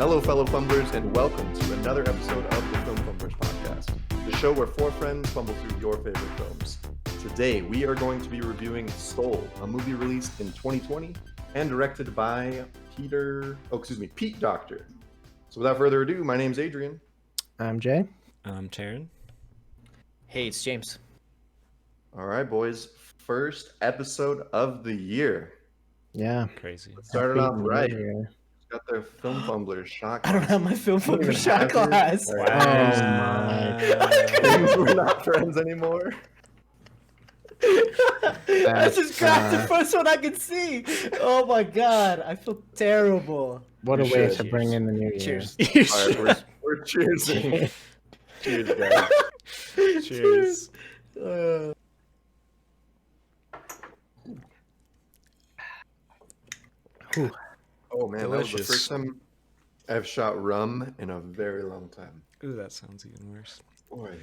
Hello, fellow Fumblers, and welcome to another episode of the Film Fumblers podcast, the show where four friends fumble through your favorite films. Today, we are going to be reviewing Soul, a movie released in 2020 and directed by Pete Docter. So without further ado, my name's Adrian. I'm Jay. I'm Taryn. Hey, it's James. All right, boys. First episode of the year. Yeah. Crazy. Started off right. Year. Got their Film Fumblers shot I don't have my film for shot glass. Oh my. We're not friends anymore. I just grabbed the first one I could see. Oh my god, I feel terrible. What a You way should. to bring in the new year. Cheers. All right, we're cheersing. Cheers, guys. Cheers. Oh man, that was the Delicious. first time I've shot rum in a very long time. Ooh, that sounds even worse. Boy.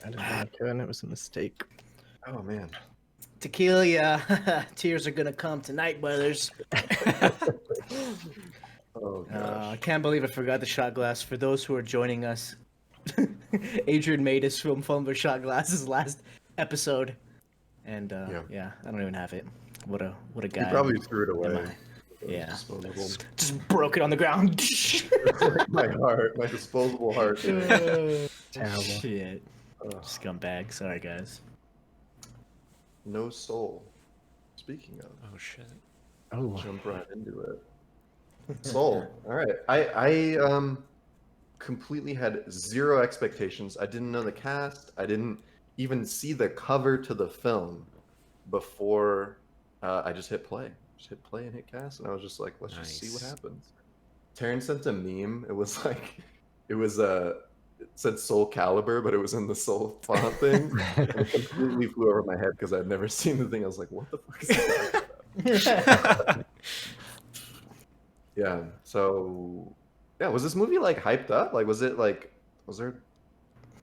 I did vodka and it was a mistake. Oh man. Tequila, yeah. Tears are gonna come tonight, brothers. Oh I gosh. can't believe I forgot the shot glass. For those who are joining us, Adrian made his film fumbler shot glasses last episode, and yeah, I don't even have it. What a guy. You probably threw it away. Am I? Yeah. Disposable. Just broke it on the ground. My heart, my disposable heart. Terrible. Shit. Ugh. Scumbag. Sorry, guys. No soul. Speaking of, Oh shit. Oh, jump right into it. Soul. All right. I completely had zero expectations. I didn't know the cast. I didn't even see the cover to the film before I just hit play. Just hit play and hit cast, and I was just like, let's just see what Nice. happens. Taryn sent a meme. It was like, it said Soul Calibur, but it was in the Soul font thing. And it completely flew over my head because I'd never seen the thing. I was like, what the fuck is that? Yeah. So, yeah, was this movie like hyped up? Like, was there? I feel like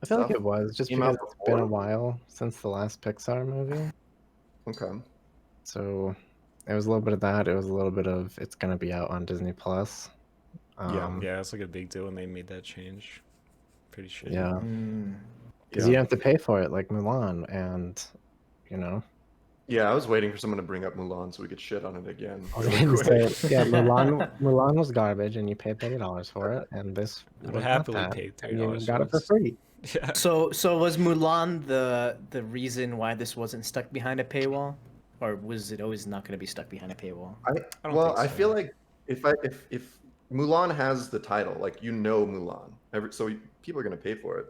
stuff it was just came because out it's been a before? while since the last Pixar movie. Okay. So it was a little bit of that. It was a little bit of it's gonna be out on Disney Plus. Yeah, it's like a big deal when they made that change. Pretty shitty. Yeah. Mm. Because you have to pay for it like Mulan, and you know. Yeah, I was waiting for someone to bring up Mulan so we could shit on it again. I was really gonna quick. say, yeah, Mulan was garbage, and you paid $30 for it, and this I would was not happily that, pay and you $30 got for it for this. free. Yeah. So was Mulan the reason why this wasn't stuck behind a paywall, or was it always not going to be stuck behind a paywall? don't Well, think I so. feel like if Mulan has the title, like Mulan, so people are gonna pay for it.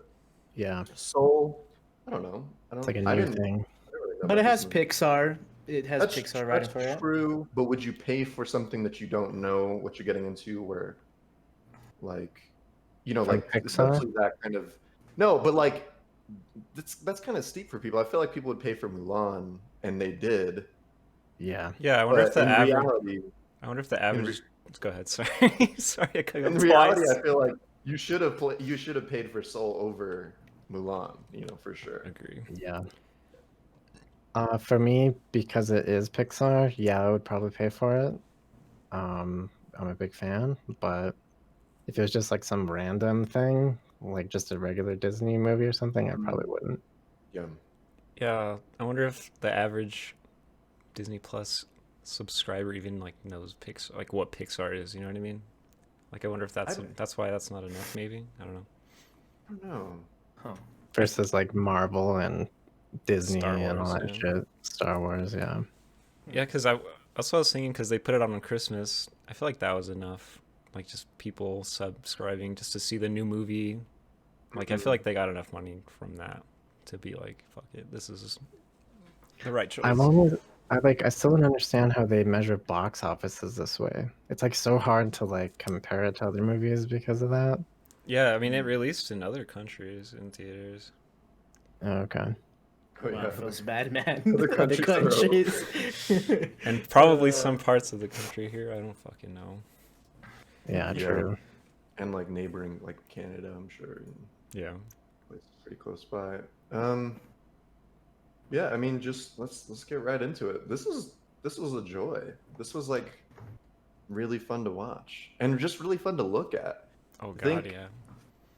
Yeah, Soul, I don't know. it's like a I new didn't- thing. I don't really know But it about has this movie. Pixar. It has That's Pixar writing for it. true, but would you pay for something that you don't know what you're getting into? Where, like, From like Pixar? especially that kind of no, but like that's kind of steep for people. I feel like people would pay for Mulan, and they did. Yeah, Yeah, I wonder if But the in average. reality, I wonder if the average. Go ahead. Sorry. Sorry, I cut you in off reality, twice. I feel like you should have paid for Soul over Mulan. For sure. Agree. yeah. For me, because it is Pixar, yeah, I would probably pay for it. I'm a big fan, but if it was just like some random thing, like just a regular Disney movie or something, I probably wouldn't. Yeah. Yeah, I wonder if the average Disney Plus subscriber even like knows Pixar, like what Pixar is. You know what I mean? Like, I wonder if that's why that's not enough. Maybe I don't know. I don't know. Huh. Versus like Marvel and Disney Star and all Wars, that yeah. shit. Star Wars, yeah. Yeah, because that's what I was thinking. Because they put it on Christmas, I feel like that was enough. Like just people subscribing just to see the new movie. Like I feel like they got enough money from that to be like, fuck it, this is the right choice. I still don't understand how they measure box offices this way. It's like so hard to like compare it to other movies because of that. Yeah, I mean it released in other countries in theaters. Oh, okay. Oh, Wow, yeah. it feels bad, man. Other Other countries countries. And probably some parts of the country here. I don't fucking know. Yeah, Yeah. true. And like neighboring, like Canada, I'm sure. And Yeah. places pretty close by. Yeah, I mean, just let's get right into it. This was a joy. This was like really fun to watch and just really fun to look at. Oh I think god, yeah.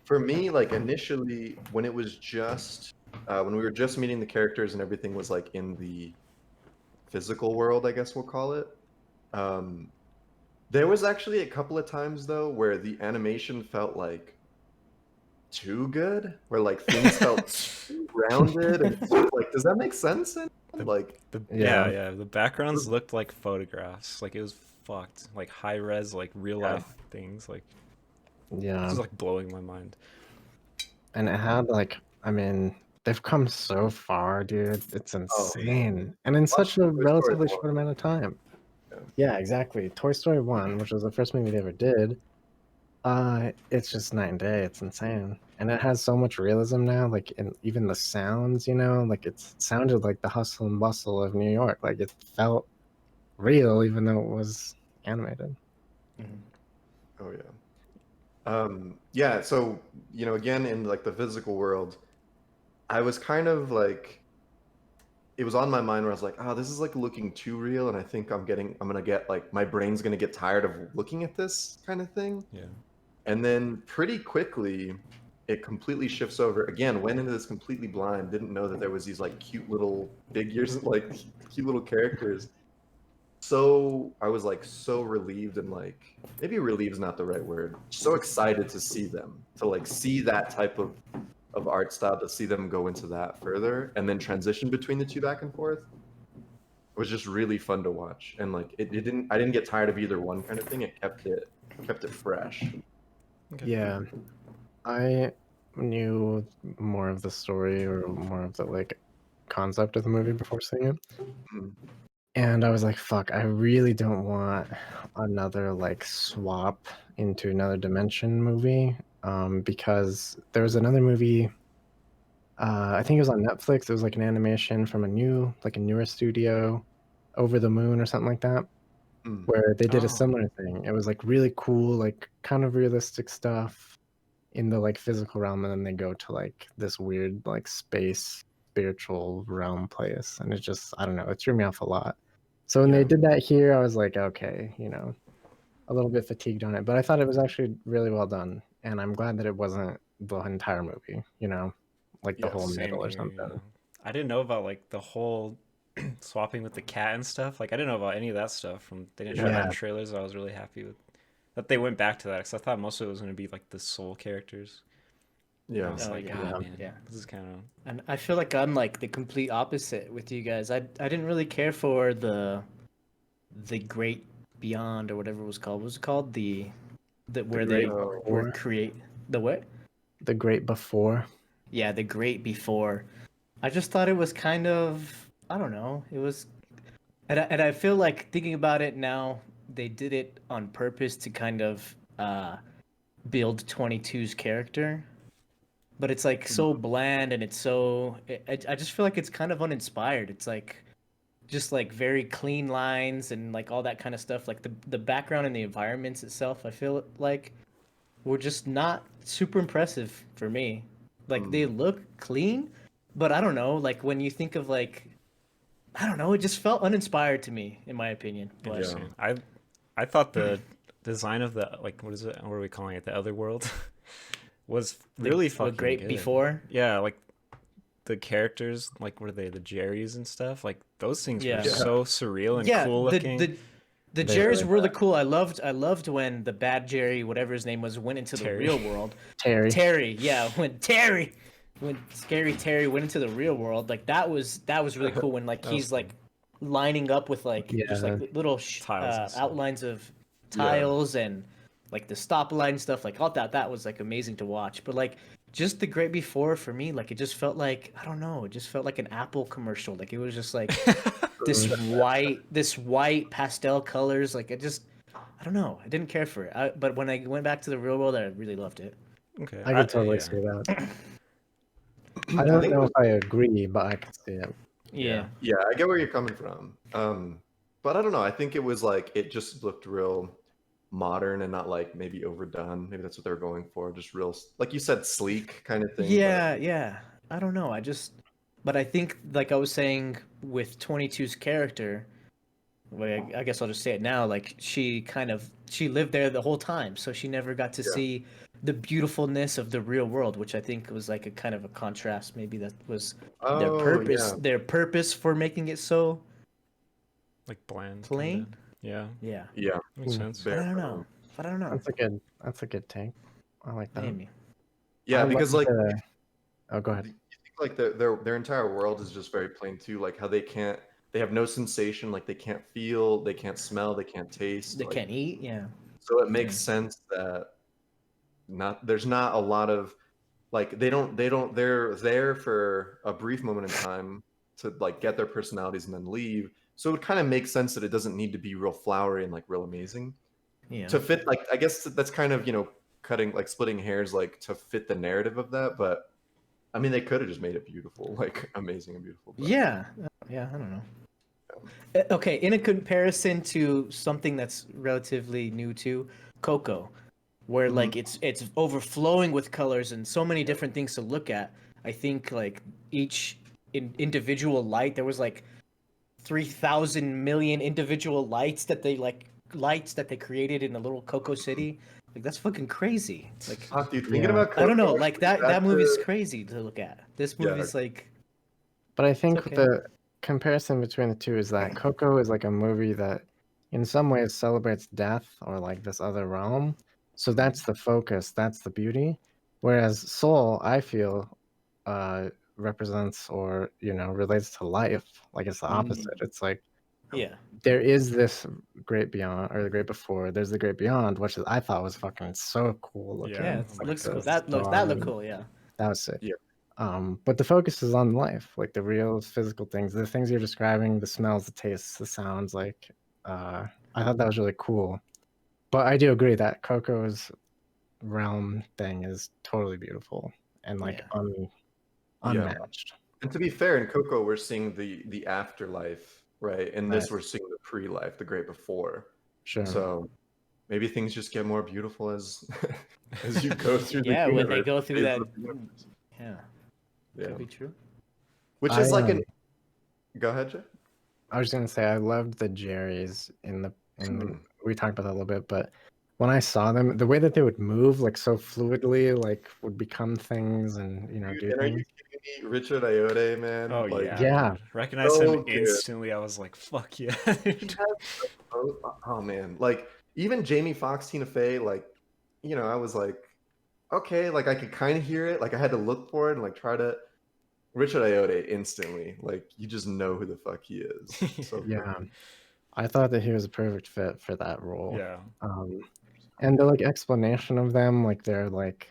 for me, like initially when it was just when we were just meeting the characters and everything was like in the physical world, I guess we'll call it. Um, there was actually a couple of times though where the animation felt like too good, where like things felt too rounded and too, like, does that make sense? Like, Yeah, Yeah. yeah. The backgrounds looked like photographs. Like it was fucked. Like high res, like real Yeah. life things. Like Yeah. this is like blowing my mind. And it had like, I mean, they've come so far, dude. It's insane. And in such a Toy Story relatively 1. short amount of time. Yeah. Yeah, exactly. Toy Story 1, which was the first movie they ever did, it's just night and day. It's insane. And it has so much realism now, like in even the sounds, like it sounded like the hustle and bustle of New York. Like it felt real even though it was animated. Oh yeah. Yeah, so again in like the physical world, I was kind of like, it was on my mind where I was like, oh, this is like looking too real, and I think I'm gonna get like, my brain's gonna get tired of looking at this kind of thing. Yeah. And then pretty quickly it completely shifts over. Again, went into this completely blind, didn't know that there was these like cute little figures, like cute little characters. So I was like so relieved, and like, maybe relieved is not the right word, so excited to see them, to like see that type of art style, to see them go into that further and then transition between the two back and forth. It was just really fun to watch, and like I didn't get tired of either one kind of thing. It kept it fresh. Okay. Yeah. I knew more of the story or more of the like concept of the movie before seeing it. Mm. And I was like, fuck, I really don't want another like swap into another dimension movie. Because there was another movie, I think it was on Netflix. It was like an animation from a newer studio, Over the Moon or something like that, Mm. where they did a Oh. similar thing. It was like really cool, like kind of realistic stuff in the like physical realm, and then they go to like this weird like space spiritual realm place, and it just, I don't know, it threw me off a lot. So when they Yeah. did that here, I was like, okay, a little bit fatigued on it, but I thought it was actually really well done, and I'm glad that it wasn't the entire movie, like the Yeah, whole Same middle or here, something. yeah. I didn't know about like the whole swapping with the cat and stuff. Like I didn't know about any of that stuff from they didn't show that in Yeah. trailers. I was really happy with that they went back to that because I thought most of it was going to be like the soul characters. I Yeah. was like, yeah, ah, man, yeah. this is kind of And I feel like I'm like the complete opposite with you guys. I didn't really care for the Great Beyond or whatever it was called. What was it called? The where they Great were Before. create the what? The Great Before. Yeah, the Great Before. I just thought it was kind of, I don't know. It was, and I feel like thinking about it now, they did it on purpose to kind of build 22's character, but it's like so bland and it's so. I just feel like it's kind of uninspired. It's like just like very clean lines and like all that kind of stuff. Like the background and the environments itself, I feel like were just not super impressive for me. Like they look clean, but I don't know. Like when you think of like, I don't know, it just felt uninspired to me, in my opinion. But interesting. I thought the design of the like what is it? What are we calling it? The other world was really fucking Great good. Before. Yeah, like the characters, like what are they? The Jerrys and stuff. Like those things Yeah. were so surreal and Yeah, cool looking. the They Jerry's really were really cool. I loved when the bad Jerry, whatever his name was, went into the Terry. real world. Terry. Yeah, when Scary Terry went into the real world, like that was really cool. When like That was he's like lining up with like just like Yeah. little Tiles and stuff. outlines of tiles and like the stoplight stuff. Like all that was like amazing to watch. But like just the Great Before for me, like it just felt like, I don't know, it just felt like an Apple commercial. Like it was just like this white pastel colors. Like I don't know, I didn't care for it. But when I went back to the real world, I really loved it. Okay, I could totally yeah. see that. I don't know if I agree, but I can see it. Yeah. Yeah, I get where you're coming from. But I don't know. I think it was like, it just looked real modern and not like maybe overdone. Maybe that's what they were going for. Just real, like you said, sleek kind of thing. Yeah. I don't know. But I think, like I was saying with 22's character, well, I guess I'll just say it now. Like she lived there the whole time, so she never got to see the beautifulness of the real world, which I think was like a kind of a contrast. Maybe that was their Oh purpose. yeah, Their purpose for making it so Like bland. plain. Kinda. Yeah, Yeah, yeah. makes Hmm. sense. but I Bare don't know. bones. But I don't know. That's a good take. I like that. Maybe. Yeah, I because love like the. Oh, go ahead. you think like their entire world is just very plain too. Like how they have no sensation. Like they can't feel, they can't smell, they can't taste. They Like can't eat. Yeah. so it makes Yeah. sense that there's not a lot of like they're there for a brief moment in time to like get their personalities and then leave. So it kind of makes sense that it doesn't need to be real flowery and like real amazing Yeah. to fit. Like I guess that's kind of cutting like splitting hairs like to fit the narrative of that. But I mean they could have just made it beautiful, like amazing and beautiful. But, Yeah. Yeah. I don't know. Okay, in a comparison to something that's relatively new to Coco, where Mhm. like it's overflowing with colors and so many different things to look at. I think like each individual light, there was like 3,000 million individual lights that they created in a little Coco City. Like that's fucking crazy. Like Fuck, dude, thinking Yeah. about I don't know, Coco, like that's that movie's a- crazy to look at. This Yeah. movie's like But I think okay. the comparison between the two is that Coco is like a movie that, in some ways, celebrates death or like this other realm. So that's the focus, that's the beauty. Whereas Soul, I feel, represents or relates to life. Like it's the opposite. It's like Yeah. there is this great beyond or the great before. There's the great beyond, which I thought was fucking so cool looking. Yeah, Yeah, oh it my looks God. cool. the That looked stars. cool, yeah. That was sick. Yeah. But the focus is on life, like the real physical things, the things you're describing, the smells, the tastes, the sounds. Like, I thought that was really cool. But I do agree that Coco's realm thing is totally beautiful and like Yeah. unmatched. And to be fair, in Coco, we're seeing the afterlife, right? In this, Right. we're seeing the pre-life, the great before. Sure. So maybe things just get more beautiful as as you go through the Yeah, when they universe, go through phases that of the universe. yeah. Yeah. Could be true. Which I is like an. Go ahead, Jay. I was gonna say I loved the Jerrys in the Hmm. we talked about that a little bit, but when I saw them, the way that they would move like so fluidly, like would become things and Dude, do and are you things. kidding me? Richard Ayoade, man. Oh Like, yeah, Yeah. dude. Recognized so him good. instantly. I was like, fuck yeah. dude. Oh man, like even Jamie Foxx, Tina Fey, like I was like, okay, like I could kind of hear it, like I had to look for it and like try to. Richard Ayoade instantly, like you just know who the fuck he is. So Yeah. I thought that he was a perfect fit for that role. Yeah. And the like explanation of them, like they're like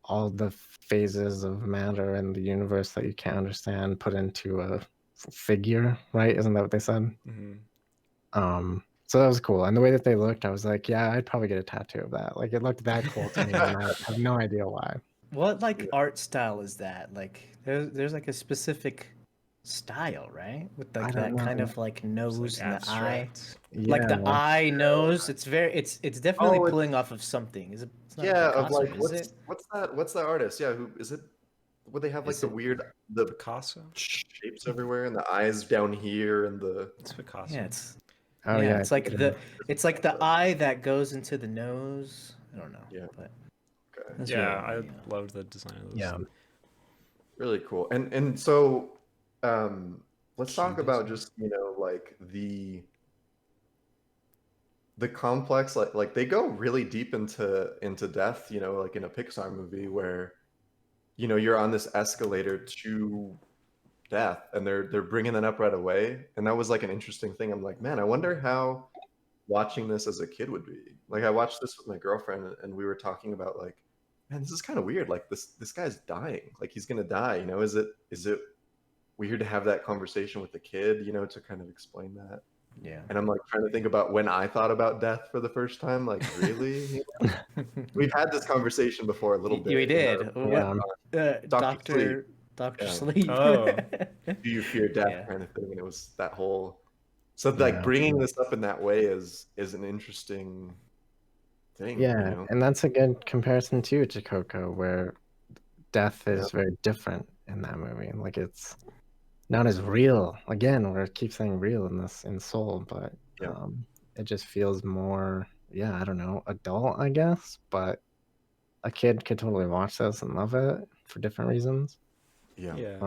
all the phases of matter in the universe that you can't understand put into a figure, right? Isn't that what they said? hmm So that was cool. And the way that they looked, I was like, yeah, I'd probably get a tattoo of that. Like it looked that cool to me, and I have no idea why. What like art style is that? Like there's like a specific style, right? With I like don't that kind know. of like It's nose like and the eye. abstract. Like the Yeah. eye nose. It's definitely Oh, pulling off of something. Is it it's not yeah, a of Picasso, like is it? what's that artist? Yeah, who is it? Would they have like Is the it- weird the Picasso. shapes everywhere and the eyes down here and the It's Picasso. Yeah, it's Oh yeah, yeah. it's like it's like the eye that goes into the nose. I don't know. Yeah. But okay. that's Yeah, really, I loved the design of those. Yeah. Really cool. And so let's talk about Cubism. just like the complex like they go really deep into death, like in a Pixar movie where you're on this escalator to death and they're bringing that up right away, and that was like an interesting thing. I'm like, man, I wonder how watching this as a kid would be. Like I watched this with my girlfriend and we were talking about like, man, this is kind of weird. Like this guy's dying. Like he's gonna die. Is it weird to have that conversation with the kid? To kind of explain that. yeah. And I'm like trying to think about when I thought about death for the first time. Like really, we've had this conversation before a little bit. We did. Yeah. What Dr. Dr. Yeah. Sleep. Oh. Do you fear death Yeah. kind of thing? And it was that whole. So Yeah. like bringing this up in that way is an interesting thing. Yeah, and that's a good comparison too to Coco, where death is Yeah. very different in that movie. Like it's not as real. Again, we keep saying real in Soul, but Yeah. it just feels more, yeah, I don't know, adult, I guess. But a kid could totally watch this and love it for different reasons. Yeah. Yeah.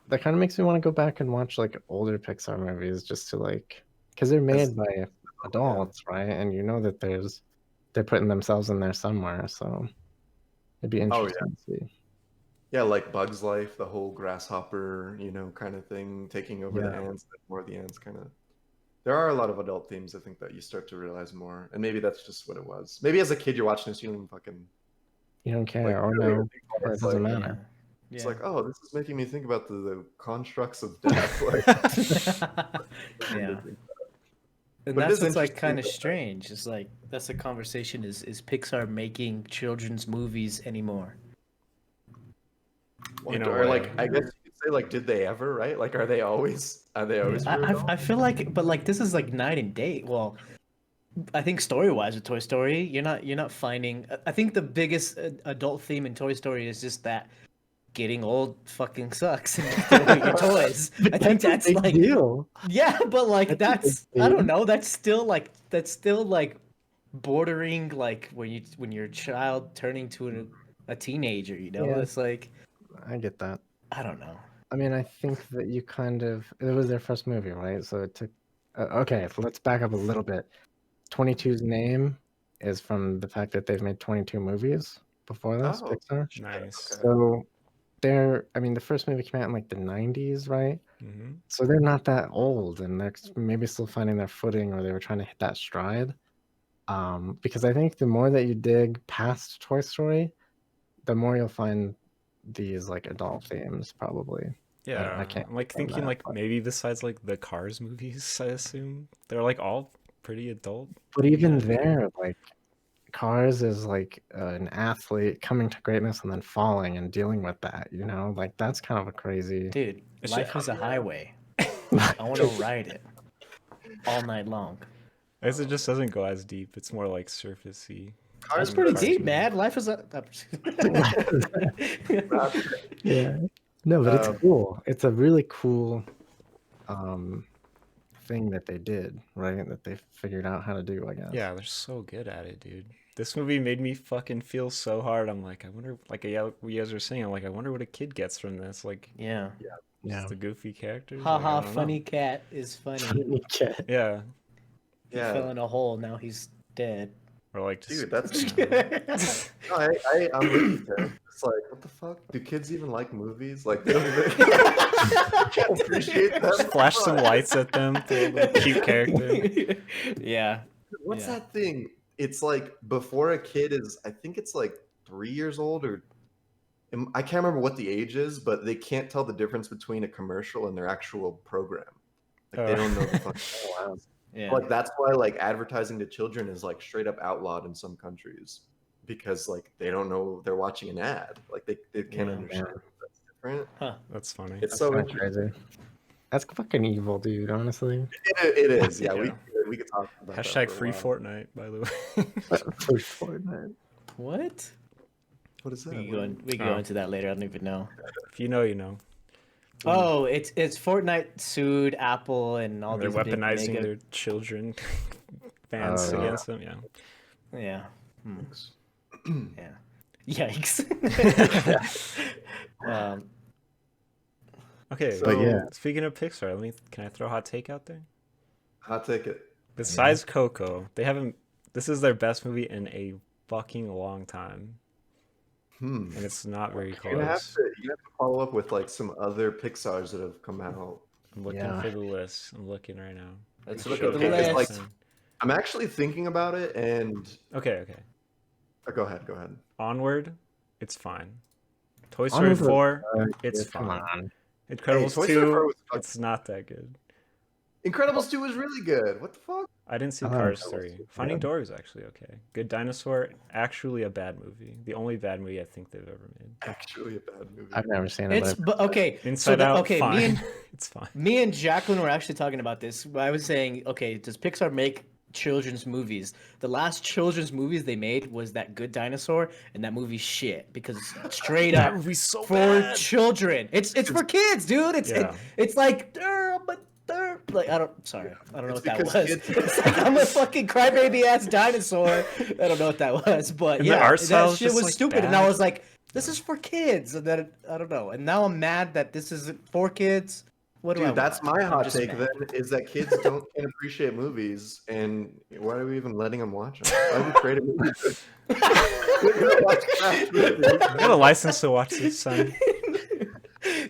That kind of makes me want to go back and watch like older Pixar movies just to like, because they're made by adults, right? And you know that they're putting themselves in there somewhere, so it'd be interesting to see. Yeah, like Bug's Life, the whole grasshopper, kind of thing, taking over the Yeah. ants, more the ants kind of. There are a lot of adult themes, I think, that you start to realize more, and maybe that's just what it was. Maybe as a kid, you're watching this, you don't even fucking. You don't care, or really no, think about or it it's doesn't like- matter. It's like, oh, this is making me think about the constructs of death. Like, Yeah. And But it that's is what's like interesting kind of that- strange. It's like that's the conversation: is Pixar making children's movies anymore? In a or like, way. I guess you could say, like, did they ever? Right? Like, are they always? For adults? I feel like, but like this is like night and day. Well, I think story wise with Toy Story, you're not finding. I think the biggest adult theme in Toy Story is just that getting old fucking sucks and throwing your toys. I think that's a big like deal. yeah, but like That's a big I don't theme. know. That's still like bordering like when you're a child turning to a teenager. You know, Yeah. it's like I get that. I don't know. I mean, I think that you kind of it was their first movie, right? So it took. Okay, so let's back up a little bit. 22's name is from the fact that they've made 22 movies before this, Oh, Pixar. Nice. Okay. So I mean, the first movie came out in like the 90s, right? Hmm. So they're not that old, and they're maybe still finding their footing, or they were trying to hit that stride. Because I think the more that you dig past Toy Story, the more you'll find these like adult themes, probably. Yeah, I can't I'm like confirm thinking that, like but- maybe besides like the Cars movies, I assume they're like all pretty adult. But even Yeah. there, like Cars is like an athlete coming to greatness and then falling and dealing with that, like that's kind of a crazy. Dude, It's life just- is a highway. I want to ride it all night long. I guess it just doesn't go as deep. It's more like surfacey. That's pretty Cars deep, movie. man. Life is a. Yeah. No, but it's Um, cool. It's a really cool thing that they did, right? That they figured out how to do, I guess. Yeah, they're so good at it, dude. This movie made me fucking feel so hard. I'm like, I wonder, like, yeah, you guys are saying, I'm like, I wonder what a kid gets from this. Like, Yeah. Yeah. just the goofy characters. Ha Like, I ha, don't know. funny cat is funny. Yeah, He fell in a hole, now he's dead. or like, just, Dude, that's. Yeah. No, I'm with you, Tim. It's like, what the fuck? Do kids even like movies? Like, they don't even can't appreciate them. just flash some lights at them. Throw a little cute character. Yeah. What's Yeah. that thing? It's like before a kid is, I think it's like 3 years old, or I can't remember what the age is, but they can't tell the difference between a commercial and their actual program. Like, they don't know the fuck. Oh, wow. Yeah. Like, that's why like advertising to children is like straight up outlawed in some countries, because like they don't know they're watching an ad. Like they can't Yeah. understand that's different. That's funny. It's That's so kinda interesting. crazy. That's fucking evil, dude, honestly. It is. Yeah, Yeah. we could talk about that Hashtag for a free while. Fortnite, by the way. For Fortnite. What? What is that? We can go into that later. I don't even know. If you know, you know. Oh, it's Fortnite sued Apple and all They're these big weaponizing mega- their children fans Oh, yeah. against them. Yeah. Yeah. Yeah. Yikes. Okay. But yeah. Speaking of Pixar, can I throw a hot take out there? I'll take it. Besides Coco, they haven't. This is their best movie in a fucking long time, and it's not very You're gonna have close. to follow up with like some other Pixars that have come out. I'm looking Yeah. for the list. I'm looking right now. Let's look look at at the the list. list. Like- I'm actually thinking about it, and Okay. go ahead. Onward, it's fine. Toy Story Onward was 4, good, it's dude, come fine. on. Incredibles Toy Story 2, 4 was fucking- it's not that good. Incredibles 2 was really good. What the fuck? I didn't see I like Cars Incredibles 3. 2, Finding yeah. Dory was actually okay. Good Dinosaur, actually a bad movie. The only bad movie I think they've ever made. Actually, a bad movie. I've never seen it, It's but but okay. Inside Out, okay, fine. It's fine. me and Jacqueline were actually talking about this. I was saying, okay, does Pixar make children's movies? The last children's movies they made was that Good Dinosaur, and that movie's shit because straight up movie's so for children. It's for kids, dude. Yeah. It's like, but Like I don't know It's what that because was. kids- It's like I'm a fucking crybaby ass dinosaur. I don't know what that was, but And the yeah, art that style is shit just, was like, stupid, and I bad. was like, this is for kids, and then I don't know, and now I'm mad that this isn't for kids. What do I Dude, that's watch? my I'm hot just take mad. then, is that kids can't appreciate movies, and why are we even letting them watch them? Why are we creating movies? They're gonna watch trash movies. I got a license to watch this, son.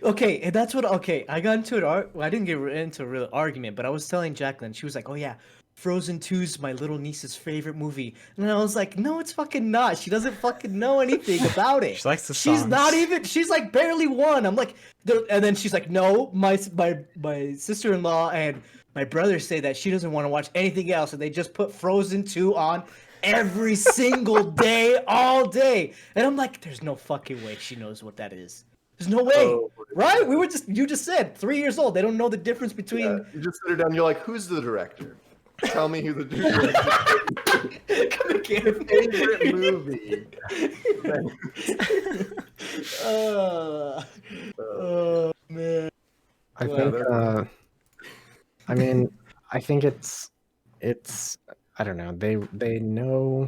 Okay, and that's what. Okay, I got into I didn't get into a real argument, but I was telling Jacqueline. She was like, "Oh yeah, Frozen 2's my little niece's favorite movie," and I was like, "No, it's fucking not. She doesn't fucking know anything about it. She likes the She's not songs. even. She's like barely one." I'm like, and then she's like, "No, my sister-in-law and my brother say that she doesn't want to watch anything else, and they just put Frozen 2 on." Every single day, all day, and I'm like, "There's no fucking way she knows what that is. There's no way." Oh, Right? You just said 3 years old. They don't know the difference yeah, between. you just sit her down. You're like, "Who's the director? Tell me who the director is." Come again. Your favorite movie. Oh man. I Well, think. that's- I mean, I think it's. I don't know. They know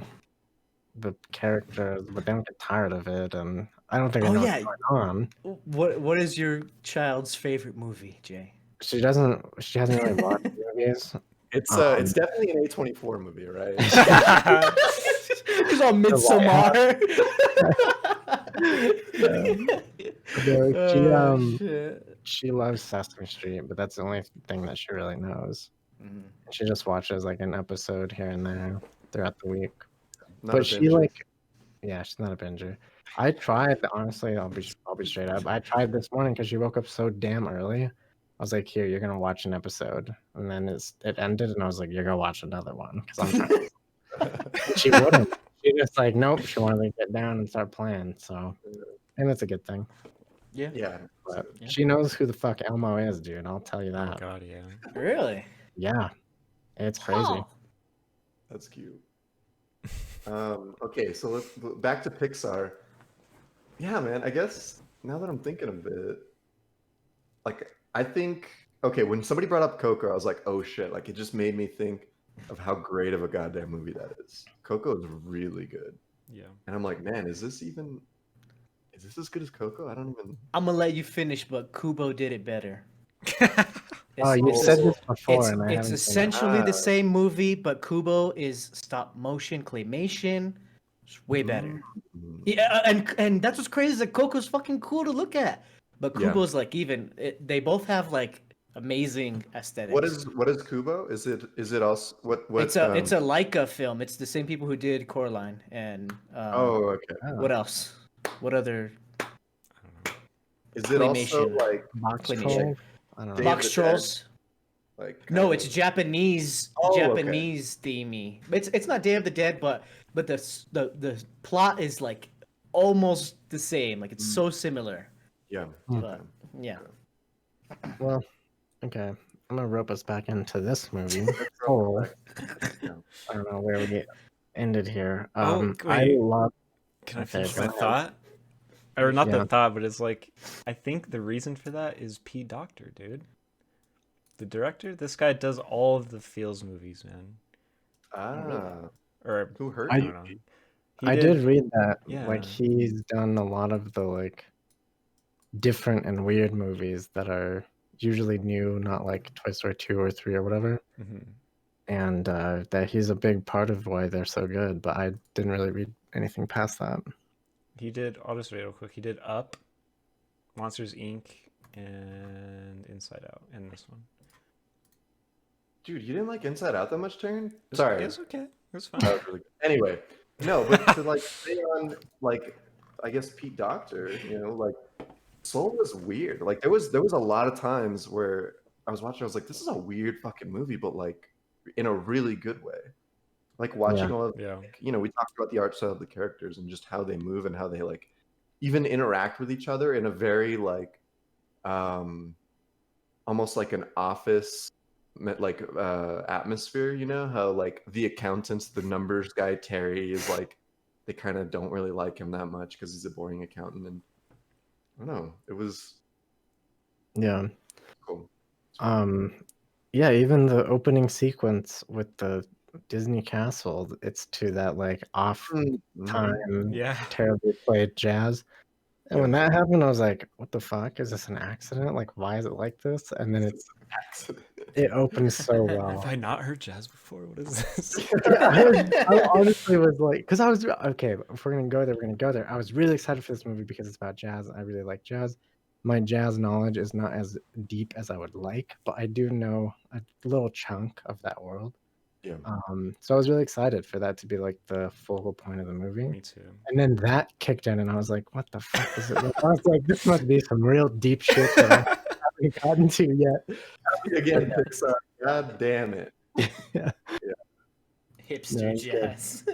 the characters, but they don't get tired of it, and I don't think they Oh, know yeah. what's going on. What is your child's favorite movie, Jay? She doesn't. She hasn't really watched movies. It's definitely an A24 movie, right? She's on Midsommar. She loves Sesame Street, but that's the only thing that she really knows. Mhm. She just watches like an episode here and there throughout the week. Not But a she binger. yeah, she's not a binger. I tried, honestly, I'll be straight up. I tried this morning because she woke up so damn early. I was like, "Here, you're gonna watch an episode," and then it ended, and I was like, "You're gonna watch another one," because I'm trying. She wouldn't. She just like, nope. She wanted to get down and start playing. So, and that's a good thing. Yeah. Yeah. But Yeah. she knows who the fuck Elmo is, dude. I'll tell you Oh that. god, yeah. Really? Yeah, it's crazy. Oh. That's cute. Okay, so let's back to Pixar. Yeah, man. I guess now that I'm thinking of it, like I think okay, when somebody brought up Coco, I was like, oh shit! Like it just made me think of how great of a goddamn movie that is. Coco is really good, Yeah. and I'm like, man, is this as good as Coco? I don't even. I'm gonna let you finish, but Kubo did it better. Oh, you It's- said this before, It's, and I it's haven't seen it. essentially Ah. the same movie, but Kubo is stop motion claymation. It's way better. Mm. Yeah, and that's what's crazy is that Coco's fucking cool to look at, but Yeah. Kubo's like they both have like amazing aesthetics. What is Kubo? Is it also what It's a Leica film. It's the same people who did Coraline and oh okay. what else? What other I don't know. Is it also Claymation. like Box claymation. Troll? I don't Day know. of Box the Trolls? like No, kind it's of- Japanese. Oh, okay. Japanese themey. It's not Day of the Dead, but the plot is like almost the same. Like it's so similar. yeah. But yeah. Well, okay. I'm gonna rope us back into this movie. Let's Oh, Yeah. I don't know where we ended here. Oh, I wait. love. Can I Okay, finish go my ahead. thought? Or not Yeah. the thought, but it's like I think the reason for that is P. Doctor, dude. The director, this guy does all of the Feels movies, man. Or Who hurt I you? don't know. He I did read that. Yeah. Like he's done a lot of the like different and weird movies that are usually new, not like Toy Story 2 or 3 or whatever. Mhm. And that he's a big part of why they're so good. But I didn't really read anything past that. He did. I'll just read it real quick. He did Up, Monsters Inc., and Inside Out, and this one. Dude, you didn't like Inside Out that much, Taryn? Sorry. It's okay. It's fine. That was really good. Anyway, no, but to like stay on like I guess Pete Doctor, like Soul was weird. Like there was a lot of times where I was watching, I was like, this is a weird fucking movie, but like in a really good way. Like watching all of Yeah. we talked about the art style of the characters and just how they move and how they like even interact with each other in a very like almost like an office like atmosphere, how like the accountants, the numbers guy Terry is like they kind of don't really like him that much because he's a boring accountant, and I don't know, it was Yeah. cool. Yeah, even the opening sequence with the Disney castle, it's to that like off Mhm. time, Yeah. terribly played jazz. And Yeah. when that happened, I was like, what the fuck? Is this an accident? Like, why is it like this? And then it opens so Have well. I not heard jazz before? What is this? I honestly was like, because I was okay. If we're gonna go there, we're gonna go there. I was really excited for this movie because it's about jazz. I really like jazz. My jazz knowledge is not as deep as I would like, but I do know a little chunk of that world. Yeah. So I was really excited for that to be like the focal point of the movie. Me too. And then that kicked in, and I was like, "What the fuck is it?" I was like, "This must be some real deep shit that I haven't gotten to yet." Again, Pixar. God damn it. Yeah. Hipster it's good. jazz.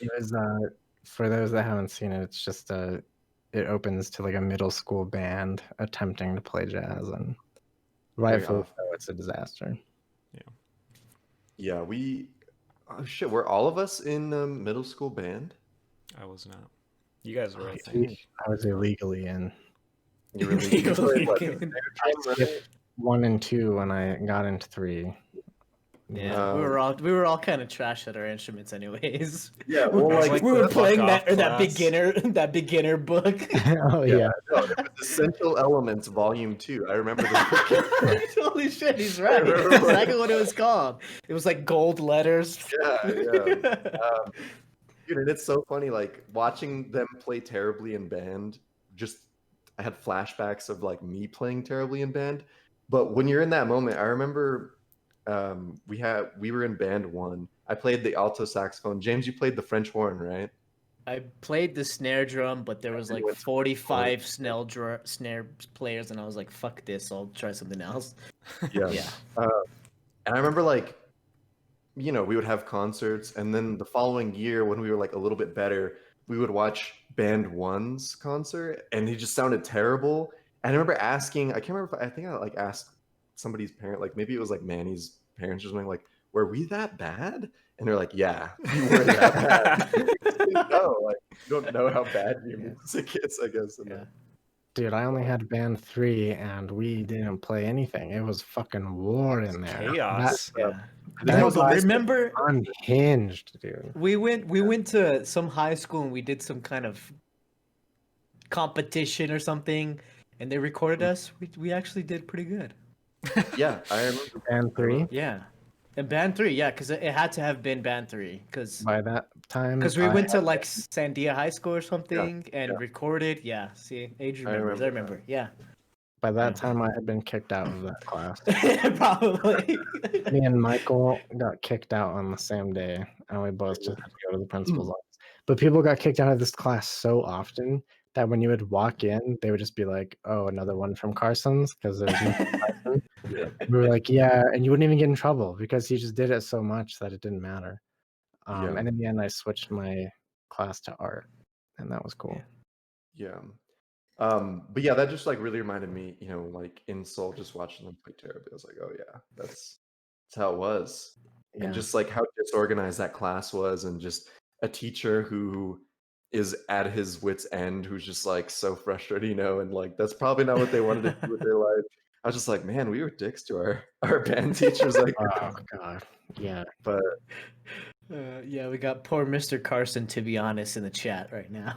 It was for those that haven't seen it, it's just it opens to like a middle school band attempting to play jazz, and rightfully off. so, it's a disaster. Yeah, oh shit, were all of us in middle school band? I was not. You guys were, I I think. was illegally in. You really you played, what, I skipped 1 and 2 when I got into 3. Yeah, we were all kind of trash at our instruments, anyways. Yeah, well, like we were the playing fuck that off that class. beginner book. Oh yeah. No, it was Essential Elements Volume 2. I remember this. Holy shit, he's right. That's exactly what it was called. It was like gold letters. Yeah. Dude, and it's so funny, like watching them play terribly in band. Just I had flashbacks of like me playing terribly in band. But when you're in that moment, I remember we were in band 1. I played the alto saxophone. James, you played the French horn, right? I played the snare drum, but there was like 45 snare players, and I was like, "Fuck this! I'll try something else." Yeah. Yeah. And I remember like, we would have concerts, and then the following year when we were like a little bit better, we would watch band 1's concert, and he just sounded terrible. And I remember asking, I can't remember if I think I like asked somebody's parent, like maybe it was like Manny's parents or something, like, were we that bad? And they're like, yeah, we were that bad. No, like you don't know how bad your music is, I guess. Yeah. Dude, I only had band 3, and we didn't play anything. It was fucking war in there. Chaos. No, but remember, unhinged, dude. we went to some high school and we did some kind of competition or something, and they recorded us. We actually did pretty good. Yeah, I remember Band 3. Yeah. And band 3, yeah, because it had to have been band 3, because By that time, we went to like Sandia High School or something and recorded. Yeah, see, age remembers. I remember. Yeah. By that time, I had been kicked out of that class. Probably. Me and Michael got kicked out on the same day, and we both just had to go to the principal's office. But people got kicked out of this class so often that when you would walk in, they would just be like, "Oh, another one from Carson's," because there's no Carson. We were like, "Yeah," and you wouldn't even get in trouble because he just did it so much that it didn't matter. And in the end, I switched my class to art, and that was cool. Yeah. But yeah, that just like really reminded me, like in Seoul, just watching them play terribly. I was like, oh yeah, that's how it was. Yeah. And just like how disorganized that class was, and just a teacher who is at his wit's end, who's just like so frustrated, and like that's probably not what they wanted to do with their life. I was just like, man, we were dicks to our band teachers. Like, oh god, yeah. But yeah, we got poor Mr. Carson, to be honest, in the chat right now.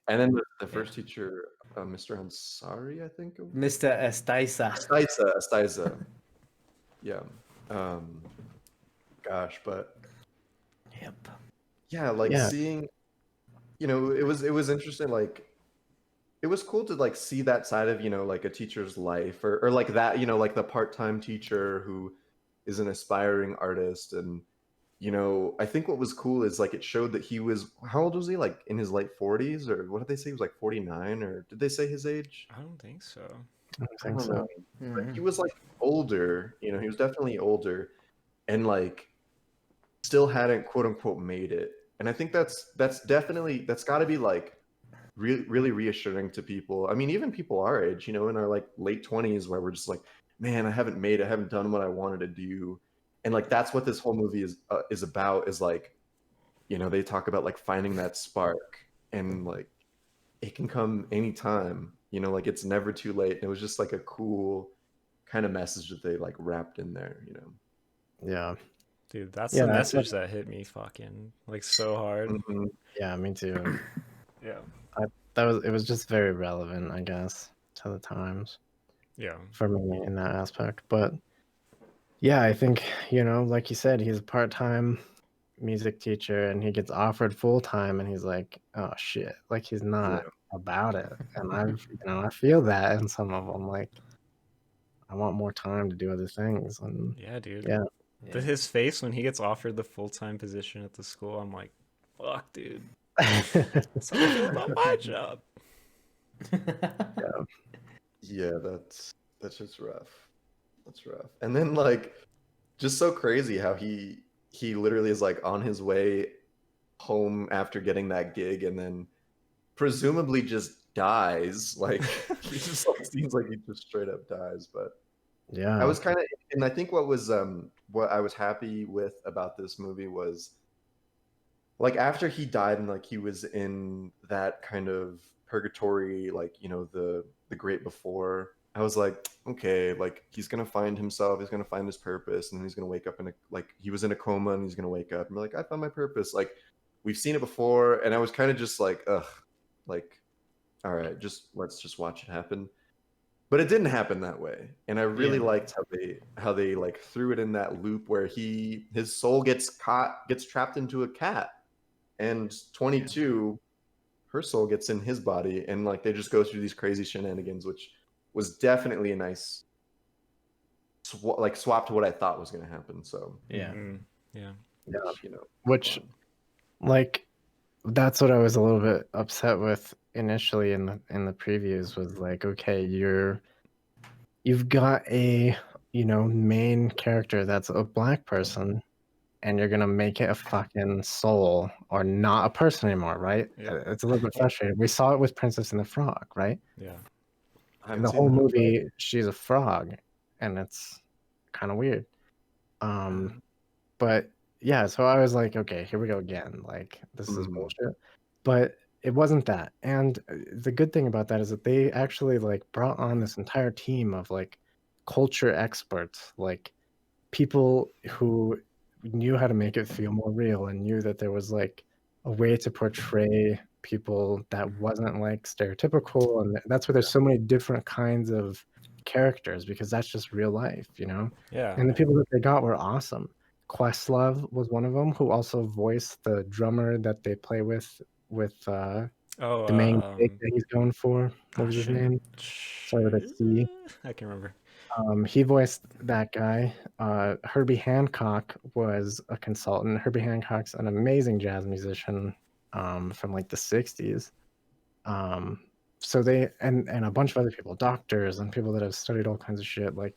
And then the first teacher, Mr. Ansari, I think. Mr. Estaiza. Estaiza. Yeah. Gosh, but. Yep. Yeah, like seeing, it was interesting. Like, it was cool to like see that side of, like a teacher's life, or like that, like the part-time teacher who is an aspiring artist. And I think what was cool is like it showed that he was, how old was he? Like in his late 40s, or what did they say? He was like 49, or did they say his age? I don't think so. I don't think so. But he was like older, he was definitely older, and like still hadn't quote unquote made it. And I think that's got to be like really reassuring to people. I mean, even people our age, in our like late 20s, where we're just like, man, I haven't made it, I haven't done what I wanted to do. And like that's what this whole movie is about, is like, they talk about like finding that spark, and like it can come anytime, like it's never too late. And it was just like a cool kind of message that they like wrapped in there, you know. Yeah. Dude, that's Yeah, the that's message that hit me fucking like so hard. Mhm. Yeah, me too. Yeah. It was just very relevant, I guess, to the times Yeah. for me in that aspect. But yeah, I think, like you said, he's a part-time music teacher and he gets offered full-time and he's like, oh shit, like he's not about it. And I feel that in some of them, like I want more time to do other things. And Yeah, dude. yeah. His face when he gets offered the full-time position at the school, I'm like, fuck, dude. That's how I feel about my job. Yeah, that's just rough. That's rough. And then like just so crazy how he literally is like on his way home after getting that gig and then presumably just dies. Like he just like seems like he just straight up dies. But Yeah. I was kind of, and I think what I was happy with about this movie was like after he died and like he was in that kind of purgatory, like the great before. I was like, okay, like he's gonna find himself, he's gonna find his purpose, and then he's gonna wake up in a like he was in a coma and he's gonna wake up and be like, I found my purpose. Like we've seen it before, and I was kind of just like, ugh, like, all right, let's just watch it happen. But it didn't happen that way, and I really liked how they like threw it in that loop where his soul gets trapped into a cat, and 22, her soul gets in his body, and like they just go through these crazy shenanigans, which was definitely a nice swap to what I thought was going to happen. So Yeah. Which like that's what I was a little bit upset with initially in the previews was like, okay, you've got a main character that's a black person and you're gonna make it a fucking soul or not a person anymore, right? It's a little bit frustrating. We saw it with Princess and the Frog, right? Yeah. In the whole movie she's a frog and it's kind of weird. But yeah, so I was like, okay, here we go again. Like this is bullshit. But it wasn't that. And the good thing about that is that they actually like brought on this entire team of like culture experts, like people who knew how to make it feel more real and knew that there was like a way to portray people that wasn't like stereotypical. And that's why there's so many different kinds of characters because that's just real life, Yeah. And the people that they got were awesome. Questlove was one of them, who also voiced the drummer that they play with the main gig that he's going for. What was his name? Sorry, with a C. I can remember. He voiced that guy. Herbie Hancock was a consultant. Herbie Hancock's an amazing jazz musician from like the 60s. So they and a bunch of other people, doctors and people that have studied all kinds of shit, like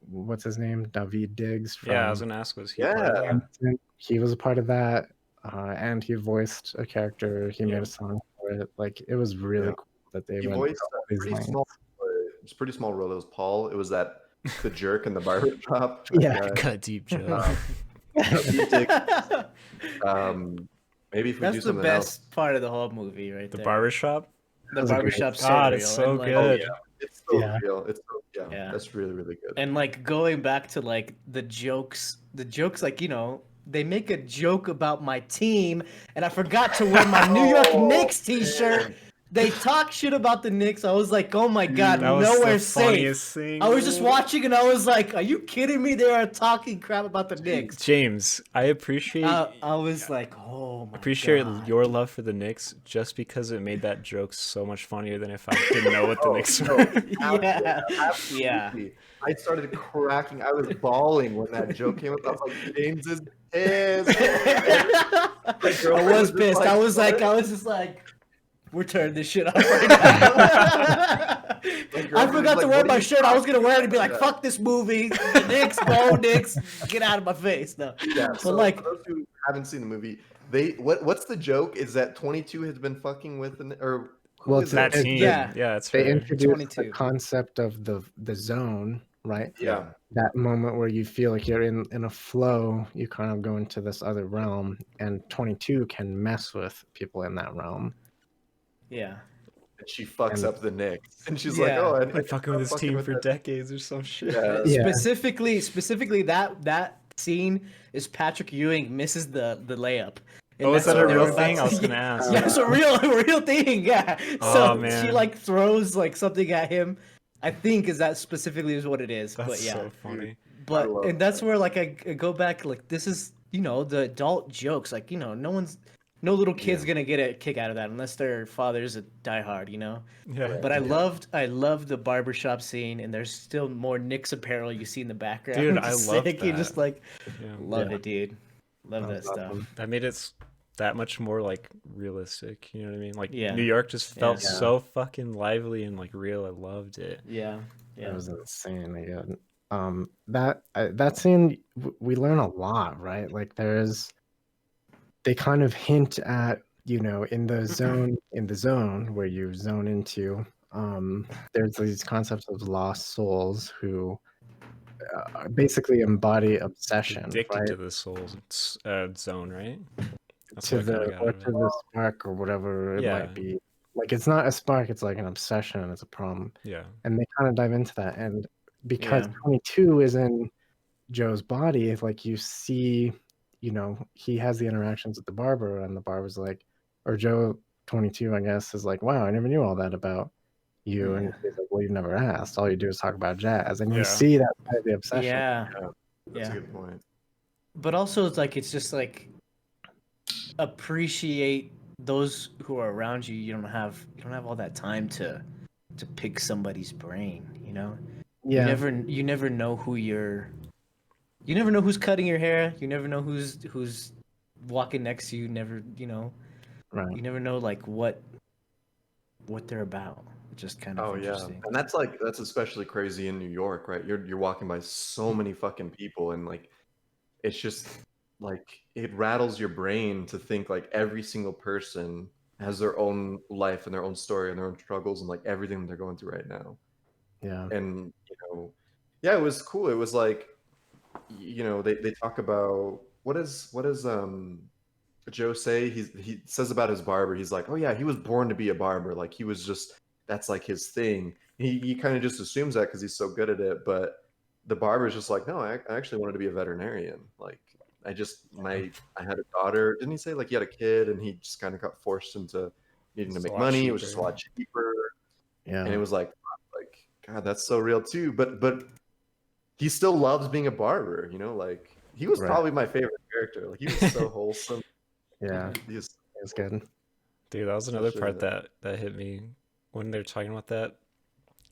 what's his name? David Diggs. I was gonna ask, was he part of that? He was a part of that, and he voiced a character. He made a song for it. Like it was really cool that they voiced a pretty small role. It was Paul. It was the jerk in the barber shop. Cut deep joke. Maybe if we that's do the something best else. part of the whole movie, right The there. barbershop. The barbershop. God, it's so good. It's so real. It's so, that's really, really good. And like going back to like the jokes like they make a joke about my team, and I forgot to wear my New York Knicks t-shirt. They talk shit about the Knicks. I was like, oh my god, that was nowhere the safe. Thing, I was just watching and I was like, are you kidding me? They are talking crap about the Knicks. James, I appreciate. I was like, oh my appreciate god. your love for the Knicks just because it made that joke so much funnier than if I didn't know what the Knicks were. Absolutely. I started cracking. I was bawling when that joke came up. I was like, James is pissed. I was pissed. I was just like, we're turning this shit off right now. I forgot to wear my shirt. I was gonna wear it and be like, fuck this movie. The Knicks, go Knicks, get out of my face. No. Yeah, but so like, for those who haven't seen the movie, what's the joke is that 22 has been fucking with it's that team. Yeah, it's they introduced the concept of the zone, right? Yeah. That moment where you feel like you're in a flow, you kind of go into this other realm, and 22 can mess with people in that realm. Yeah. and she fucks And- up the Knicks, and she's Yeah. like, "Oh, Been fucking with this fucking team with for that-" decades or some shit. Yeah. Yeah. Specifically that scene is Patrick Ewing misses the layup. And Oh, is that's that a what they were real about thing? to- I was gonna ask. Yeah, it's a real thing. Yeah. So Oh, man. she like throws like something at him. I think is that specifically is what it is. That's but yeah. so funny. But love and that's where like I go back like this is the adult jokes like no little kid's gonna get a kick out of that unless their father's a diehard, Yeah. But I loved the barbershop scene, and there's still more Nick's apparel you see in the background. Dude, Just I love sick. You just that. like Yeah. love Yeah. it, dude. Love that That's stuff. awesome. That made it that much more like realistic. You know what I mean? Like Yeah. New York just felt Yeah. so fucking lively and like real. I loved it. Yeah, It yeah, was insanely good. That scene, we learn a lot, right? Like they kind of hint at, in the zone where you zone into, there's these concepts of lost souls who basically embody obsession, Addicted right? to the soul zone, right? That's To what I kinda the got or out of to it. the spark or whatever it Yeah. might be. Like it's not a spark, it's like an obsession, it's a problem. Yeah. And they kind of dive into that. And because Yeah. 22 is in Joe's body, if like you see, he has the interactions with the barber, and the barber's like, or Joe 22, I guess, is like, wow, I never knew all that about you. And he's like, well, you've never asked. All you do is talk about jazz. And Yeah. you see that side of the obsession. yeah. That's Yeah. a good point. But also, it's just like appreciate those who are around you. You don't have all that time to pick somebody's brain. Yeah. You never know who you never know who's cutting your hair. You never know who's walking next to you. Right. You never know like what they're about. It's just kind of Oh yeah, interesting. and that's especially crazy in New York, right? You're walking by so many fucking people, and like it's just like it rattles your brain to think like every single person has their own life and their own story and their own struggles and like everything that they're going through right now. Yeah. And yeah, it was cool. It was like they talk about what is Joe say? He says about his barber. He's like, oh yeah, he was born to be a barber. Like he was just that's like his thing. He kind of just assumes that because he's so good at it. But the barber's just like, no, I actually wanted to be a veterinarian. Like I had a daughter. Didn't he say like he had a kid and he just kind of got forced into needing to It's a make lot money? It was just a cheaper. lot cheaper. Yeah. And it was like God, that's so real too. But he still loves being a barber. Like he was Right. probably my favorite character. Like he was so wholesome. Yeah. He was, It's good. Dude, that was another Especially part that hit me when they're talking about that.